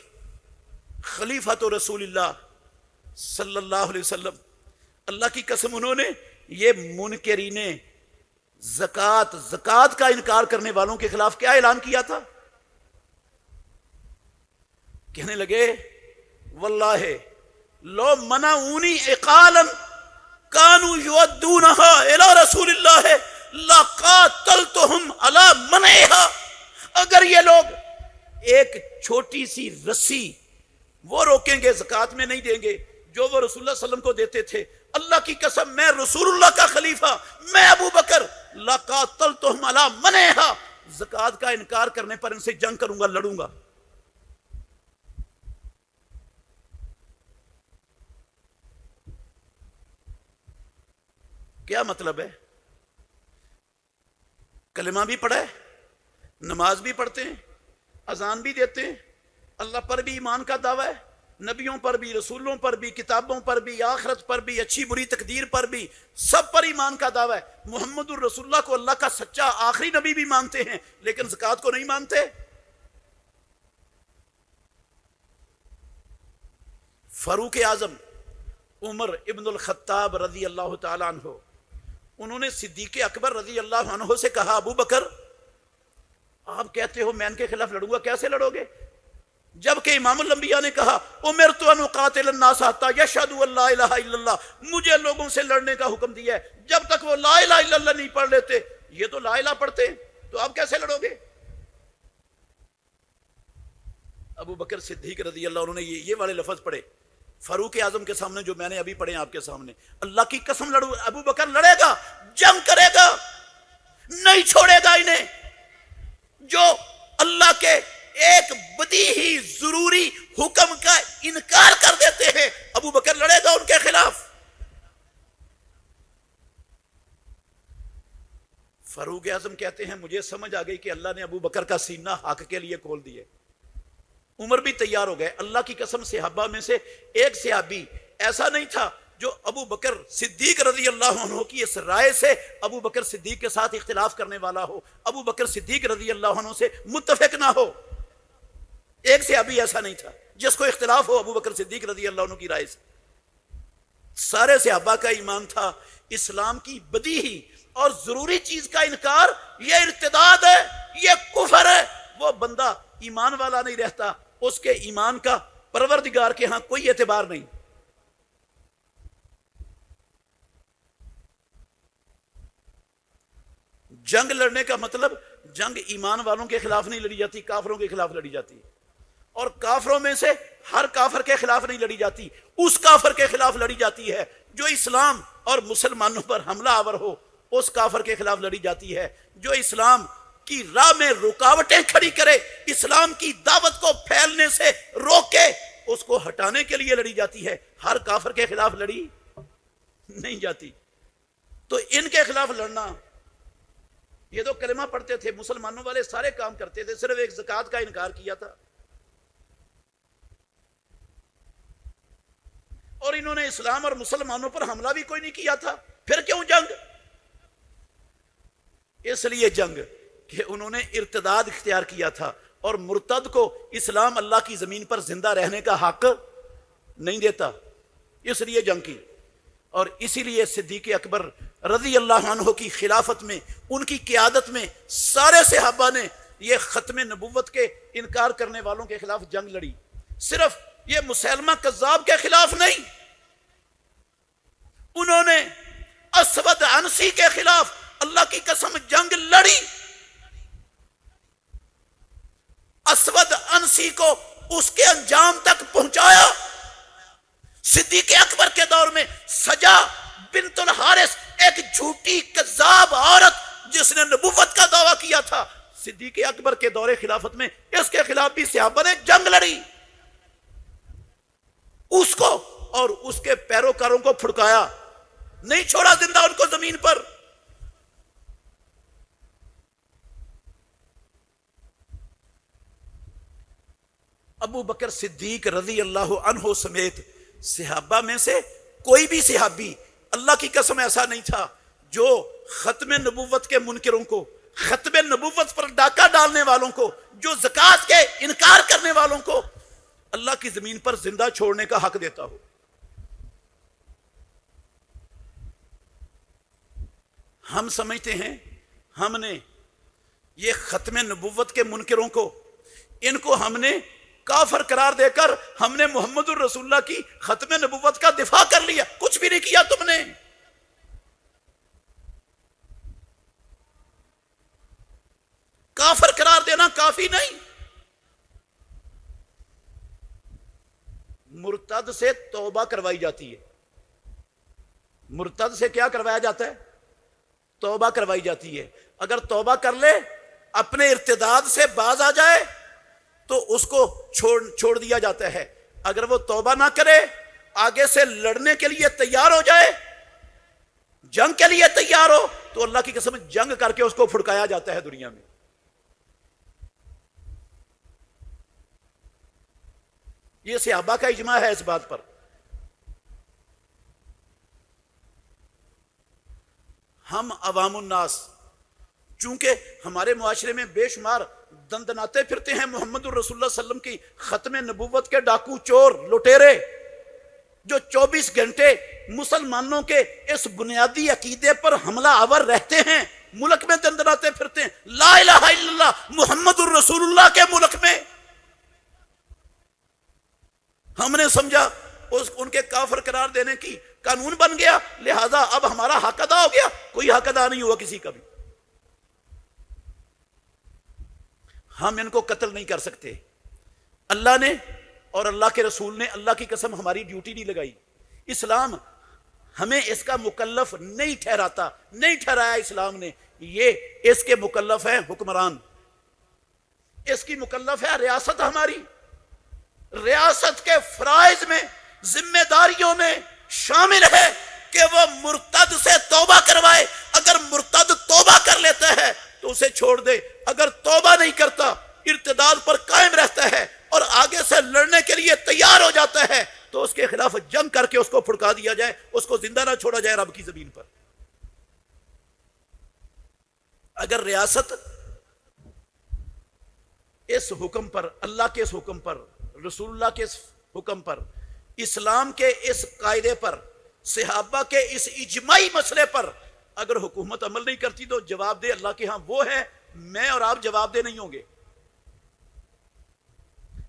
خلیفۃ رسول اللہ صلی اللہ علیہ وسلم، اللہ کی قسم انہوں نے یہ منکرین زکوٰۃ کا انکار کرنے والوں کے خلاف کیا اعلان کیا تھا؟ کہنے لگے واللہ لو منعونی عقالا کانوا یؤدونہا الی رسول اللہ لقاتلتہم علی منعہا. اگر یہ لوگ ایک چھوٹی سی رسی وہ روکیں گے، زکوٰۃ میں نہیں دیں گے جو وہ رسول اللہ صلی اللہ علیہ وسلم کو دیتے تھے، اللہ کی قسم میں رسول اللہ کا خلیفہ، میں ابو بکر، لقاتلتہم علی منعہا، زکوٰۃ کا انکار کرنے پر ان سے جنگ کروں گا، لڑوں گا. کیا مطلب ہے؟ کلمہ بھی پڑھا ہے، نماز بھی پڑھتے ہیں، اذان بھی دیتے ہیں، اللہ پر بھی ایمان کا دعویٰ ہے، نبیوں پر بھی، رسولوں پر بھی، کتابوں پر بھی، آخرت پر بھی، اچھی بری تقدیر پر بھی، سب پر ایمان کا دعویٰ ہے. محمد الرسول اللہ کو اللہ کا سچا آخری نبی بھی مانتے ہیں، لیکن زکوٰۃ کو نہیں مانتے. فاروق اعظم عمر ابن الخطاب رضی اللہ تعالیٰ عنہ، انہوں نے صدیق اکبر رضی اللہ عنہ سے کہا ابو بکر آپ کہتے ہو میں ان کے خلاف لڑوں گا، کیسے لڑو گے؟ جبکہ امام الانبیاء نے کہا امرت ان اقاتل الناس حتی یشہدوا ان لا الہ الا اللہ، مجھے لوگوں سے لڑنے کا حکم دیا ہے جب تک وہ لا الہ الا اللہ نہیں پڑھ لیتے. یہ تو لا الہ پڑھتے ہیں، تو آپ کیسے لڑو گے؟ ابو بکر صدیق رضی اللہ عنہ نے یہ والے لفظ پڑھے فاروق اعظم کے سامنے جو میں نے ابھی پڑھے آپ کے سامنے. اللہ کی قسم لڑو، ابو بکر لڑے گا، جنگ کرے گا، نہیں چھوڑے گا انہیں جو اللہ کے ایک بدیہی ضروری حکم کا انکار کر دیتے ہیں. ابو بکر لڑے گا ان کے خلاف. فاروق اعظم کہتے ہیں مجھے سمجھ آ گئی کہ اللہ نے ابو بکر کا سینہ حق کے لیے کھول دیے. عمر بھی تیار ہو گئے. اللہ کی قسم صحابہ میں سے ایک صحابی ایسا نہیں تھا جو ابو بکر صدیق رضی اللہ عنہ کی اس رائے سے ابو بکر صدیق کے ساتھ اختلاف کرنے والا ہو، ابو بکر صدیق رضی اللہ عنہ سے متفق نہ ہو. ایک صحابی ایسا نہیں تھا جس کو اختلاف ہو ابو بکر صدیق رضی اللہ عنہ کی رائے سے. سارے صحابہ کا ایمان تھا اسلام کی بدیہی اور ضروری چیز کا انکار یہ ارتداد ہے، یہ کفر ہے. وہ بندہ ایمان والا نہیں رہتا، اس کے ایمان کا پروردگار کے ہاں کوئی اعتبار نہیں. جنگ لڑنے کا مطلب جنگ ایمان والوں کے خلاف نہیں لڑی جاتی، کافروں کے خلاف لڑی جاتی ہے. اور کافروں میں سے ہر کافر کے خلاف نہیں لڑی جاتی، اس کافر کے خلاف لڑی جاتی ہے جو اسلام اور مسلمانوں پر حملہ آور ہو. اس کافر کے خلاف لڑی جاتی ہے جو اسلام کی راہ میں رکاوٹیں کھڑی کرے، اسلام کی دعوت کو پھیلنے سے روکے، اس کو ہٹانے کے لیے لڑی جاتی ہے. ہر کافر کے خلاف لڑی نہیں جاتی. تو ان کے خلاف لڑنا، یہ تو کلمہ پڑھتے تھے، مسلمانوں والے سارے کام کرتے تھے، صرف ایک زکوٰۃ کا انکار کیا تھا. اور انہوں نے اسلام اور مسلمانوں پر حملہ بھی کوئی نہیں کیا تھا، پھر کیوں جنگ؟ اس لیے جنگ کہ انہوں نے ارتداد اختیار کیا تھا، اور مرتد کو اسلام اللہ کی زمین پر زندہ رہنے کا حق نہیں دیتا، اس لیے جنگ کی۔ اور اسی لیے صدیق اکبر رضی اللہ عنہ کی خلافت میں، ان کی قیادت میں سارے صحابہ نے یہ ختم نبوت کے انکار کرنے والوں کے خلاف جنگ لڑی۔ صرف یہ مسیلمہ کذاب کے خلاف نہیں، انہوں نے اسود عنسی کے خلاف اللہ کی قسم جنگ لڑی۔ اسود عنسی کو اس کے انجام تک پہنچایا۔ صدیق اکبر کے دور میں سجا بنت الحارث، ایک جھوٹی کذاب عورت جس نے نبوت کا دعویٰ کیا تھا، صدیق اکبر کے دور خلافت میں اس کے خلاف بھی صحابہ نے جنگ لڑی، اس کو اور اس کے پیروکاروں کو پھڑکایا، نہیں چھوڑا زندہ ان کو زمین پر۔ ابو بکر صدیق رضی اللہ عنہ سمیت صحابہ میں سے کوئی بھی صحابی اللہ کی قسم ایسا نہیں تھا جو ختم نبوت کے منکروں کو، ختم نبوت پر ڈاکہ ڈالنے والوں کو، جو زکوٰۃ کے انکار کرنے والوں کو اللہ کی زمین پر زندہ چھوڑنے کا حق دیتا ہو۔ ہم سمجھتے ہیں ہم نے یہ ختم نبوت کے منکروں کو، ان کو ہم نے کافر قرار دے کر ہم نے محمد الرسول اللہ کی ختم نبوت کا دفاع کر لیا۔ کچھ بھی نہیں کیا تم نے۔ کافر قرار دینا کافی نہیں، مرتد سے توبہ کروائی جاتی ہے۔ مرتد سے کیا کروایا جاتا ہے؟ توبہ کروائی جاتی ہے۔ اگر توبہ کر لے، اپنے ارتداد سے باز آ جائے تو اس کو چھوڑ دیا جاتا ہے۔ اگر وہ توبہ نہ کرے، آگے سے لڑنے کے لیے تیار ہو جائے، جنگ کے لیے تیار ہو، تو اللہ کی قسم جنگ کر کے اس کو پھڑکایا جاتا ہے دنیا میں۔ یہ صحابہ کا اجماع ہے اس بات پر۔ ہم عوام الناس چونکہ ہمارے معاشرے میں بے شمار دندناتے پھرتے ہیں محمد الرسول اللہ صلی اللہ علیہ وسلم کی ختم نبوت کے ڈاکو، چور، لٹیرے، جو 24 گھنٹے مسلمانوں کے اس بنیادی عقیدے پر حملہ آور رہتے ہیں، ملک میں دندناتے پھرتے ہیں، لا الہ الا اللہ محمد الرسول اللہ کے ملک میں۔ ہم نے سمجھا ان کے کافر قرار دینے کی قانون بن گیا، لہذا اب ہمارا حق ادا ہو گیا۔ کوئی حق ادا نہیں ہوا کسی کا بھی۔ ہم ان کو قتل نہیں کر سکتے۔ اللہ نے اور اللہ کے رسول نے اللہ کی قسم ہماری ڈیوٹی نہیں لگائی۔ اسلام ہمیں اس کا مکلف نہیں ٹھہراتا، نہیں ٹھہرایا اسلام نے۔ یہ اس کے مکلف ہے حکمران، اس کی مکلف ہے ریاست ہماری۔ ریاست کے فرائض میں، ذمہ داریوں میں شامل ہے کہ وہ مرتد سے توبہ کروائے۔ اگر مرتد توبہ کر لیتا ہے تو اسے چھوڑ دے، اگر توبہ نہیں کرتا، ارتداد پر قائم رہتا ہے اور آگے سے لڑنے کے لیے تیار ہو جاتا ہے، تو اس کے خلاف جنگ کر کے اس کو پھڑکا دیا جائے، اس کو زندہ نہ چھوڑا جائے رب کی زمین پر۔ اگر ریاست اس حکم پر، اللہ کے اس حکم پر، رسول اللہ کے اس حکم پر، اسلام کے اس قاعدے پر، صحابہ کے اس اجماعی مسئلے پر اگر حکومت عمل نہیں کرتی تو جواب دہ اللہ کے ہاں وہ ہے، میں اور آپ جواب دہ نہیں ہوں گے۔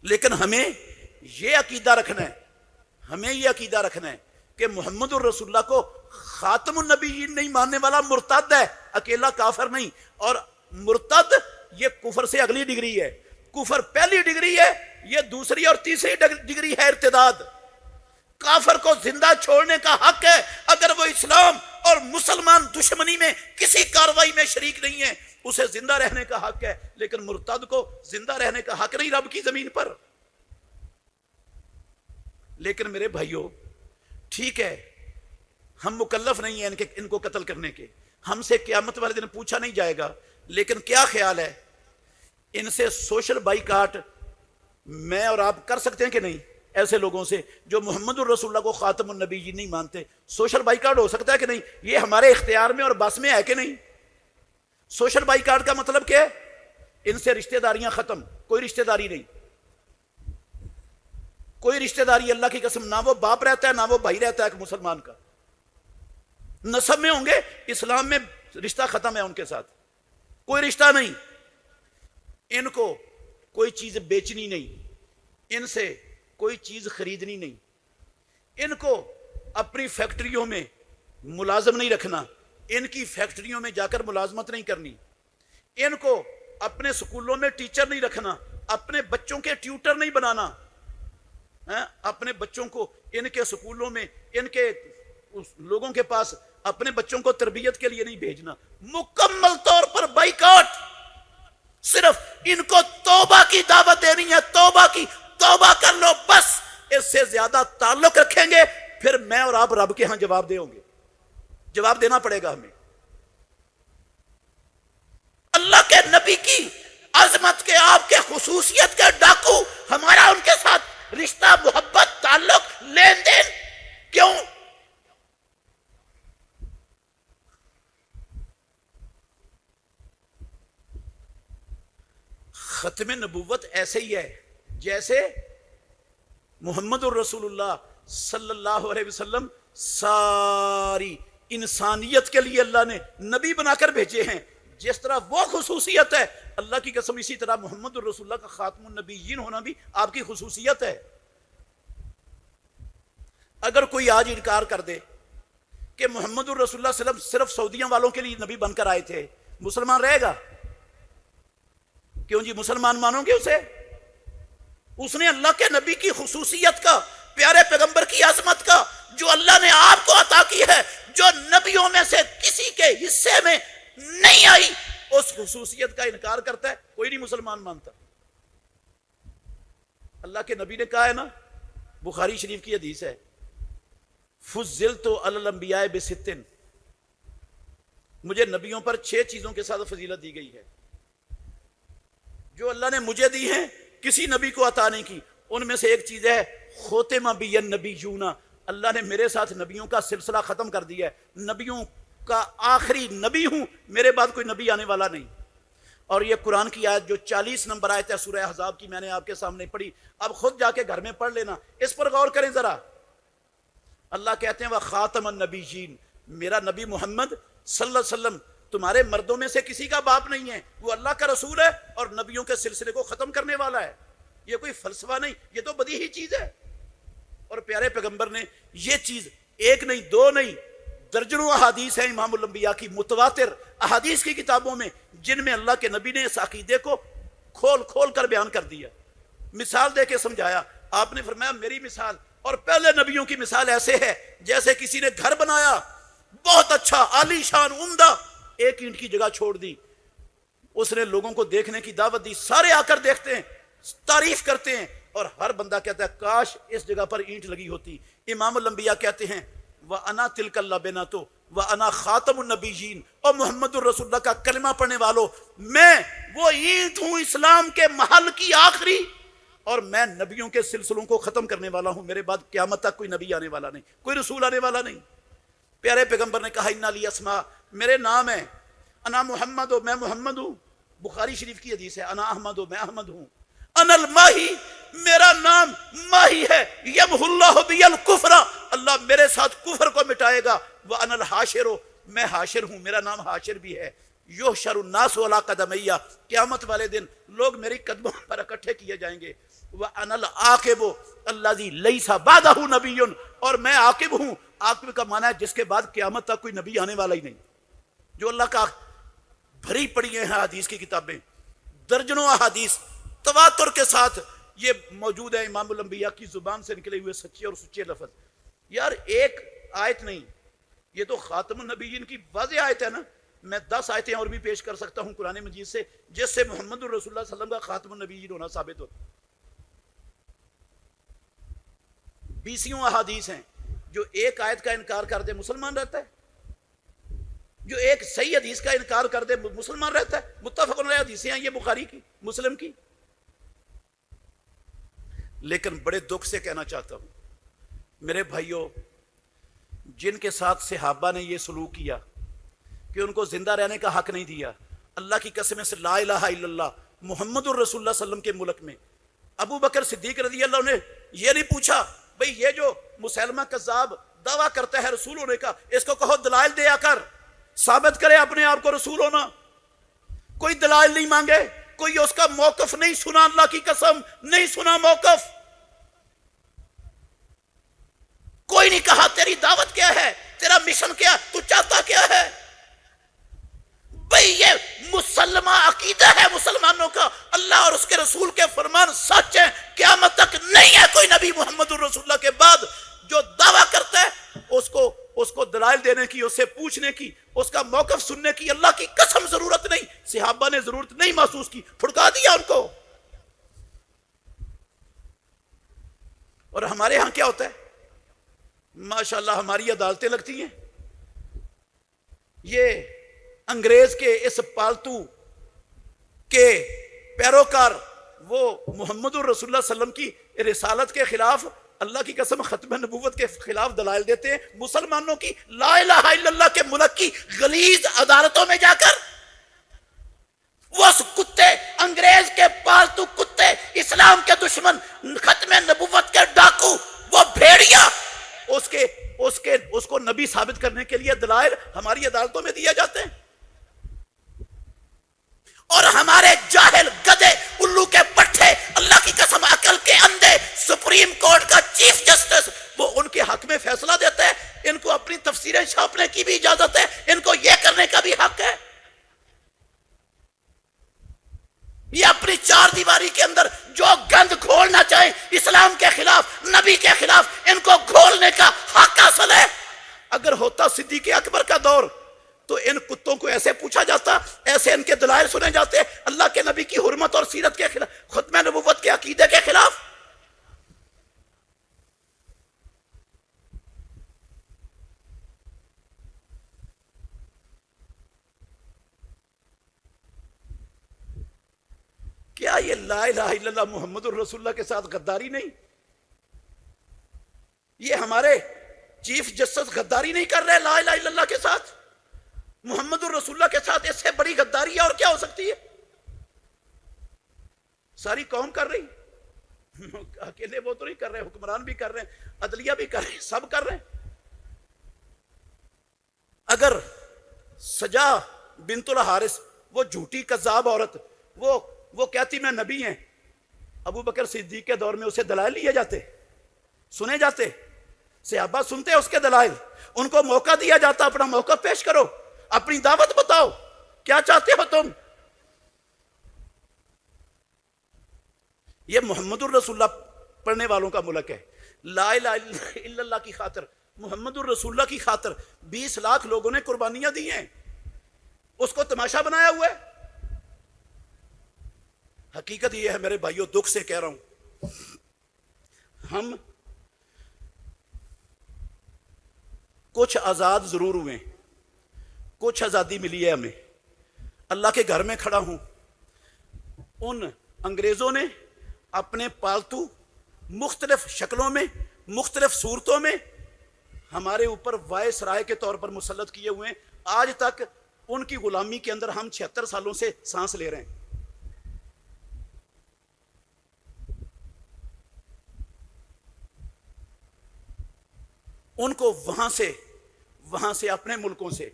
لیکن ہمیں یہ عقیدہ رکھنا ہے، ہمیں یہ عقیدہ رکھنا ہے کہ محمد الرسول اللہ کو خاتم النبیین نہیں ماننے والا مرتد ہے، اکیلا کافر نہیں۔ اور مرتد یہ کفر سے اگلی ڈگری ہے، کفر پہلی ڈگری ہے، یہ دوسری اور تیسری ڈگری ہے ارتداد۔ کافر کو زندہ چھوڑنے کا حق ہے اگر وہ اسلام اور مسلمان دشمنی میں کسی کاروائی میں شریک نہیں ہے، اسے زندہ رہنے کا حق ہے، لیکن مرتد کو زندہ رہنے کا حق نہیں رب کی زمین پر۔ لیکن میرے بھائیوں، ٹھیک ہے ہم مکلف نہیں ہیں ان کو قتل کرنے کے، ہم سے قیامت والے دن پوچھا نہیں جائے گا، لیکن کیا خیال ہے ان سے سوشل بائیکاٹ میں اور آپ کر سکتے ہیں کہ نہیں؟ ایسے لوگوں سے جو محمد الرسول اللہ کو خاتم النبی نہیں مانتے. سوشل بائیکاٹ ہو سکتا ہے کہ نہیں؟ یہ ہمارے اختیار میں اور بس میں ہے کہ نہیں؟ سوشل بائیکاٹ کا مطلب کیا ہے؟ ان سے رشتہ داریاں ختم، کوئی رشتہ داری نہیں، کوئی رشتہ داری اللہ کی قسم، نہ وہ باپ رہتا ہے نہ وہ بھائی رہتا ہے ایک مسلمان کا. نسب میں ہوں گے، اسلام میں رشتہ ختم ہے ان کے ساتھ، کوئی رشتہ نہیں. ان کو کوئی چیز بیچنی نہیں، ان سے کوئی چیز خریدنی نہیں، ان کو اپنی فیکٹریوں میں ملازم نہیں رکھنا، ان کی فیکٹریوں میں جا کر ملازمت نہیں کرنی، ان کو اپنے سکولوں میں ٹیچر نہیں رکھنا، اپنے بچوں کے ٹیوٹر نہیں بنانا، اپنے بچوں کو ان کے سکولوں میں ان کے لوگوں کے پاس اپنے بچوں کو تربیت کے لیے نہیں بھیجنا. مکمل طور پر بائیکاٹ. صرف ان کو توبہ کی دعوت دینی ہے، توبہ کی. توبہ کر لو بس. اس سے زیادہ تعلق رکھیں گے پھر میں اور آپ رب کے ہاں جواب دے ہوں گے، جواب دینا پڑے گا ہمیں. اللہ کے نبی کی عظمت کے، آپ کے خصوصیت کے ڈاکو، ہمارا ان کے ساتھ رشتہ، محبت، تعلق، لین دین کیوں؟ ختم نبوت ایسے ہی ہے جیسے محمد الرسول اللہ صلی اللہ علیہ وسلم ساری انسانیت کے لیے اللہ نے نبی بنا کر بھیجے ہیں. جس طرح وہ خصوصیت ہے اللہ کی قسم، اسی طرح محمد الرسول اللہ کا خاتم النبیین ہونا بھی آپ کی خصوصیت ہے. اگر کوئی آج انکار کر دے کہ محمد الرسول اللہ صلی اللہ علیہ وسلم صرف سعودیہ والوں کے لیے نبی بن کر آئے تھے، مسلمان رہے گا؟ کیوں جی؟ مسلمان مانو گے اسے؟ اس نے اللہ کے نبی کی خصوصیت کا، پیارے پیغمبر کی عظمت کا، جو اللہ نے آپ کو عطا کی ہے، جو نبیوں میں سے کسی کے حصے میں نہیں آئی، اس خصوصیت کا انکار کرتا ہے. کوئی نہیں مسلمان مانتا. اللہ کے نبی نے کہا ہے نا، بخاری شریف کی حدیث ہے، فضلت علی الانبیاء بستن، مجھے نبیوں پر 6 چیزوں کے ساتھ فضیلت دی گئی ہے جو اللہ نے مجھے دی ہیں، کسی نبی کو عطا نہیں کی. ان میں سے ایک چیز ہے ختم بی النبیون، اللہ نے میرے ساتھ نبیوں کا سلسلہ ختم کر دیا ہے، نبیوں کا آخری نبی ہوں، میرے بعد کوئی نبی آنے والا نہیں. اور یہ قرآن کی آیت جو 40 نمبر آیت ہے سورہ احزاب کی، میں نے آپ کے سامنے پڑھی، اب خود جا کے گھر میں پڑھ لینا، اس پر غور کریں ذرا. اللہ کہتے ہیں وَخَاتَمَ النَّبِيِّينَ، میرا نبی محمد صلی اللہ علیہ وسلم تمہارے مردوں میں سے کسی کا باپ نہیں ہے، وہ اللہ کا رسول ہے اور نبیوں کے سلسلے کو ختم کرنے والا ہے. یہ کوئی فلسفہ نہیں، یہ تو بدیہی چیز ہے. اور پیارے پیغمبر نے یہ چیز ایک نہیں، دو نہیں، درجنوں احادیث ہیں امام الانبیاء کی، متواتر احادیث کی کتابوں میں، جن میں اللہ کے نبی نے اس عقیدے کو کھول کھول کر بیان کر دیا، مثال دے کے سمجھایا. آپ نے فرمایا میری مثال اور پہلے نبیوں کی مثال ایسے ہے جیسے کسی نے گھر بنایا بہت اچھا، عالی شان، عمدہ، ایک اینٹ کی جگہ چھوڑ دی، اس نے لوگوں کو دیکھنے کی دعوت دی، سارے آ کر دیکھتے ہیں، تعریف کرتے ہیں، اور ہر بندہ کہتا ہے کاش اس جگہ پر اینٹ لگی ہوتی. امام الانبیاء کہتے ہیں وَأَنَا تِلْكَ اللَّبِنَةُ وَأَنَا خَاتَمُ النَّبِيِّينَ، اور محمد الرسول اللہ کا کلمہ پڑھنے والوں، میں وہ اینٹ ہوں اسلام کے محل کی آخری، اور میں نبیوں کے سلسلوں کو ختم کرنے والا ہوں، میرے بعد قیامت تک کوئی نبی آنے والا نہیں، کوئی رسول آنے والا نہیں. پیارے پیغمبر نے کہا اِنَّ لِي اسماء، میرے نام ہے، انا محمد ہو، میں محمد ہوں. بخاری شریف کی حدیث ہے انا احمد ہو، میں احمد ہوں. انا الماہی، میرا نام ماہی ہے، یمح اللہ بی الکفر، اللہ میرے ساتھ کفر کو مٹائے گا. وانا الحاشر، میں حاشر ہوں، میرا نام حاشر بھی ہے. یحشر الناس علی قدمیہ، قیامت والے دن لوگ میری قدموں پر اکٹھے کیے جائیں گے. وانا العاقب الذی لیس بعدہ نبی، اور میں عاقب ہوں. عاقب کا معنی ہے جس کے بعد قیامت تک کوئی نبی آنے والا ہی نہیں. جو اللہ کا بھری پڑی ہیں حدیث کی کتابیں، درجنوں احادیث تواتر کے ساتھ یہ موجود ہے، امام الانبیاء کی زبان سے نکلے ہوئے سچے اور سچے لفظ. یار ایک آیت نہیں، یہ تو خاتم النبیین کی واضح آیت ہے نا. میں 10 آیتیں اور بھی پیش کر سکتا ہوں قرآن مجید سے جس سے محمد الرسول اللہ صلی اللہ علیہ وسلم کا خاتم النبیین ہونا ثابت ہوتا. 20 احادیث ہیں. جو ایک آیت کا انکار کر دے مسلمان رہتا ہے، جو ایک صحیح حدیث کا انکار کر دے مسلمان رہتا ہے. متفق علیہ حدیثیں ہیں یہ بخاری کی، مسلم کی. لیکن بڑے دکھ سے کہنا چاہتا ہوں میرے بھائیوں، جن کے ساتھ صحابہ نے یہ سلوک کیا کہ ان کو زندہ رہنے کا حق نہیں دیا، اللہ کی قسم سے لا الہ الا اللہ محمد الرسول اللہ صلی اللہ علیہ وسلم کے ملک میں ابو بکر صدیق رضی اللہ عنہ نے یہ نہیں پوچھا بھئی یہ جو مسلمہ کذاب دعویٰ کرتا ہے رسول ہونے کا، اس کو کہو دلائل دے آ کر ثابت کرے اپنے آپ کو رسول ہونا. کوئی دلائل نہیں مانگے، کوئی اس کا موقف نہیں سنا، اللہ کی قسم نہیں سنا موقف. کوئی نہیں کہا تیری دعوت کیا ہے، تیرا مشن کیا، تو چاہتا کیا ہے. بھئی یہ مسلمہ عقیدہ ہے مسلمانوں کا، اللہ اور اس کے رسول کے فرمان سچ ہیں، قیامت تک نہیں ہے کوئی نبی محمد الرسول اللہ کے بعد جو دعویٰ کرتا ہے اس کو دلائل دینے کی، اس سے پوچھنے کی، اس کا موقف سننے کی اللہ کی قسم ضرورت نہیں. صحابہ نے ضرورت نہیں محسوس کی، پھڑکا دیا ان کو. اور ہمارے ہاں کیا ہوتا ہے، ماشاءاللہ ہماری عدالتیں لگتی ہیں، یہ انگریز کے اس پالتو کے پیروکار وہ محمد الرسول اللہ صلی اللہ علیہ وسلم کی رسالت کے خلاف، اللہ کی قسم ختم نبوت کے خلاف دلائل دیتے ہیں. مسلمانوں کی لا الہ الا اللہ کے ملک کی غلیظ عدالتوں میں جا کر وہ کتے، انگریز کے پالتو کتے، اسلام کے دشمن، ختم نبوت کے ڈاکو، وہ بھیڑیا، اس کو نبی ثابت کرنے کے لیے دلائل ہماری عدالتوں میں دیے جاتے ہیں. اور ہمارے جاہل گدے الو کے پٹھے، اللہ کی قسم عقل کے اندھے، سپریم کورٹ کا چیف جسٹس وہ ان کے حق میں فیصلہ دیتا ہے. ان کو اپنی تفسیریں چھاپنے کی بھی اجازت ہے، ان کو یہ کرنے کا بھی حق ہے. یہ اپنی چار دیواری کے اندر جو گند کھولنا چاہیں اسلام کے خلاف، نبی کے خلاف، ان کو کھولنے کا حق حاصل ہے. اگر ہوتا صدیق اکبر کا دور تو ان کتوں کو ایسے پوچھا جاتا، ایسے ان کے دلائل سنے جاتے اللہ کے نبی کی حرمت اور سیرت کے خلاف، ختم نبوت کے عقیدے کے خلاف. کیا یہ لا الہ الا اللہ محمد الرسول اللہ کے ساتھ غداری نہیں؟ یہ ہمارے چیف جسٹس غداری نہیں کر رہے لا الہ الا اللہ کے ساتھ، محمد الرسول اللہ کے ساتھ؟ اس سے بڑی غداری اور کیا ہو سکتی ہے؟ ساری قوم کر رہی، اکیلے وہ تو نہیں کر رہے، حکمران بھی کر رہے ہیں، عدلیہ بھی کر رہے ہیں، سب کر رہے ہیں. اگر سجا بنت الحارث وہ جھوٹی کذاب عورت وہ کہتی میں نبی ہیں، ابو بکر صدیق کے دور میں اسے دلائل لیے جاتے، سنے جاتے، صحابہ سنتے اس کے دلائل، ان کو موقع دیا جاتا اپنا موقع پیش کرو، اپنی دعوت بتاؤ، کیا چاہتے ہو تم. یہ محمد الرسول اللہ پڑھنے والوں کا ملک ہے. لا الہ الا اللہ کی خاطر، محمد الرسول اللہ کی خاطر 20 لاکھ لوگوں نے قربانیاں دی ہیں، اس کو تماشا بنایا ہوا ہے. حقیقت یہ ہے میرے بھائیوں، دکھ سے کہہ رہا ہوں، ہم کچھ آزاد ضرور ہوئے، کچھ آزادی ملی ہے ہمیں. اللہ کے گھر میں کھڑا ہوں، ان انگریزوں نے اپنے پالتو مختلف شکلوں میں، مختلف صورتوں میں ہمارے اوپر وائس رائے کے طور پر مسلط کیے ہوئے ہیں. آج تک ان کی غلامی کے اندر ہم 76 سالوں سے سانس لے رہے ہیں. ان کو وہاں سے اپنے ملکوں سے،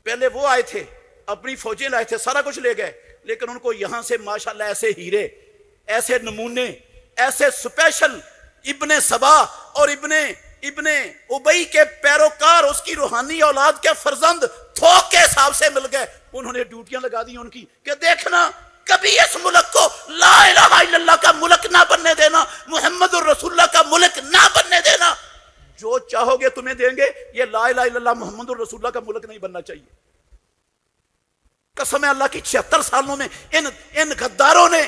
پہلے وہ آئے تھے، اپنی فوجیں لائے تھے، سارا کچھ لے گئے، لیکن ان کو یہاں سے ماشاءاللہ ایسے ہیرے، ایسے نمونے، ایسے سپیشل ابن سبا اور ابن ابئی کے پیروکار، اس کی روحانی اولاد کے فرزند تھوک کے حساب سے مل گئے. انہوں نے ڈیوٹیاں لگا دی ان کی کہ دیکھنا کبھی اس ملک کو لا الہ الا اللہ کا ملک نہ بننے دینا، محمد الرسول اللہ کا ملک نہ بننے دینا. جو چاہو گے تمہیں دیں گے، یہ لا الہ الا اللہ محمد الرسول اللہ کا ملک نہیں بننا چاہیے. قسم اللہ کی 76 سالوں میں ان غداروں نے،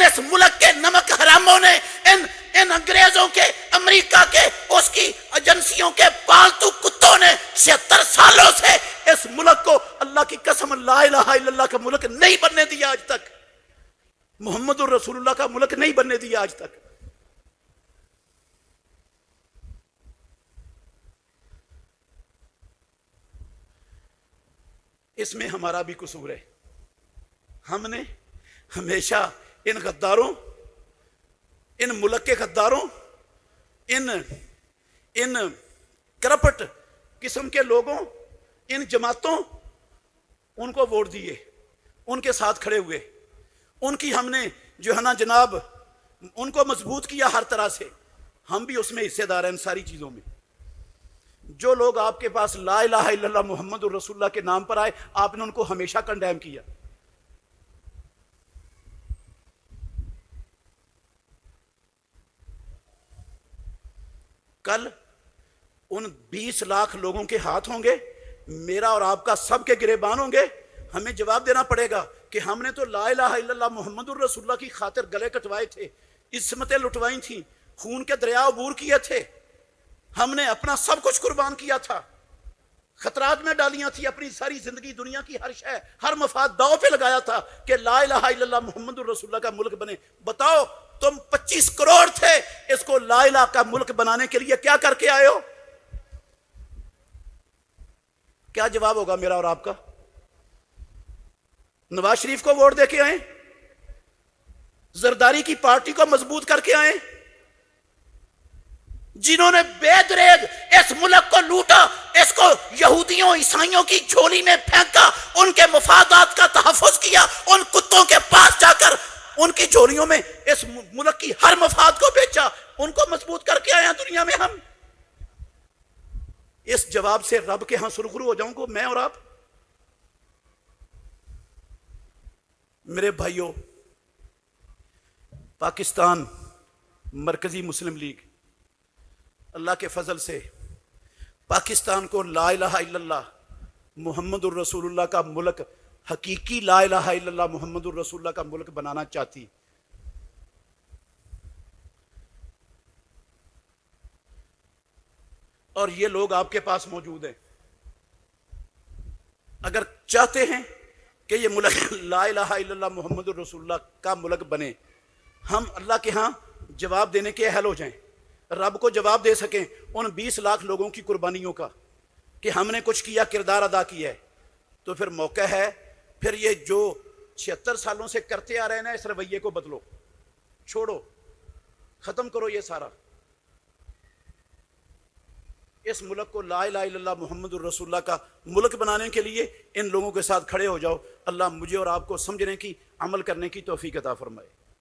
اس ملک کے نمک حراموں نے، ان انگریزوں کے، امریکہ کے، اس کی ایجنسیوں کے پالتو کتوں نے 76 سالوں سے اس ملک کو اللہ کی قسم لا الہ الا اللہ کا ملک نہیں بننے دیا. آج تک محمد الرسول اللہ کا ملک نہیں بننے دیا. آج تک اس میں ہمارا بھی قصور ہے. ہم نے ہمیشہ ان غداروں، ان ملک کے غداروں، ان کرپٹ قسم کے لوگوں، ان جماعتوں، ان کو ووٹ دیے، ان کے ساتھ کھڑے ہوئے، ان کی ہم نے جو ہے نا جناب ان کو مضبوط کیا ہر طرح سے. ہم بھی اس میں حصے دار ہیں ان ساری چیزوں میں. جو لوگ آپ کے پاس لا الہ الا اللہ محمد الرسول اللہ کے نام پر آئے، آپ نے ان کو ہمیشہ کنڈیم کیا. کل ان 20 لاکھ لوگوں کے ہاتھ ہوں گے، میرا اور آپ کا سب کے گریبان ہوں گے. ہمیں جواب دینا پڑے گا کہ ہم نے تو لا الہ الا اللہ محمد الرسول اللہ کی خاطر گلے کٹوائے تھے، عصمتیں لٹوائی تھیں، خون کے دریا عبور کیے تھے، ہم نے اپنا سب کچھ قربان کیا تھا، خطرات میں ڈالیاں تھی، اپنی ساری زندگی، دنیا کی ہر شے، ہر مفاد داؤ پہ لگایا تھا کہ لا الہ الا اللہ محمد الرسول اللہ کا ملک بنے. بتاؤ تم 25 کروڑ تھے، اس کو لا الہ کا ملک بنانے کے لیے کیا کر کے آئے ہو؟ کیا جواب ہوگا میرا اور آپ کا؟ نواز شریف کو ووٹ دے کے آئیں، زرداری کی پارٹی کو مضبوط کر کے آئیں، جنہوں نے بے دریغ اس ملک کو لوٹا، اس کو یہودیوں عیسائیوں کی جھولی میں پھینکا، ان کے مفادات کا تحفظ کیا، ان کتوں کے پاس جا کر ان کی جھولیوں میں اس ملک کی ہر مفاد کو بیچا، ان کو مضبوط کر کے آئے ہیں دنیا میں ہم. اس جواب سے رب کے ہاں سرخرو ہو جاؤں گا میں اور آپ. میرے بھائیوں، پاکستان مرکزی مسلم لیگ اللہ کے فضل سے پاکستان کو لا الہ الا اللہ محمد الرسول اللہ کا ملک، حقیقی لا الہ الا اللہ محمد الرسول اللہ کا ملک بنانا چاہتی. اور یہ لوگ آپ کے پاس موجود ہیں. اگر چاہتے ہیں کہ یہ ملک لا الہ الا اللہ محمد الرسول اللہ کا ملک بنے، ہم اللہ کے ہاں جواب دینے کے اہل ہو جائیں، رب کو جواب دے سکیں ان 20 لاکھ لوگوں کی قربانیوں کا کہ ہم نے کچھ کیا، کردار ادا کیا ہے. تو پھر موقع ہے، پھر یہ جو 76 سالوں سے کرتے آ رہے ہیں نا، اس رویے کو بدلو، چھوڑو، ختم کرو یہ سارا. اس ملک کو لا الہ الا اللہ محمد الرسول اللہ کا ملک بنانے کے لیے ان لوگوں کے ساتھ کھڑے ہو جاؤ. اللہ مجھے اور آپ کو سمجھنے کی، عمل کرنے کی توفیق عطا فرمائے.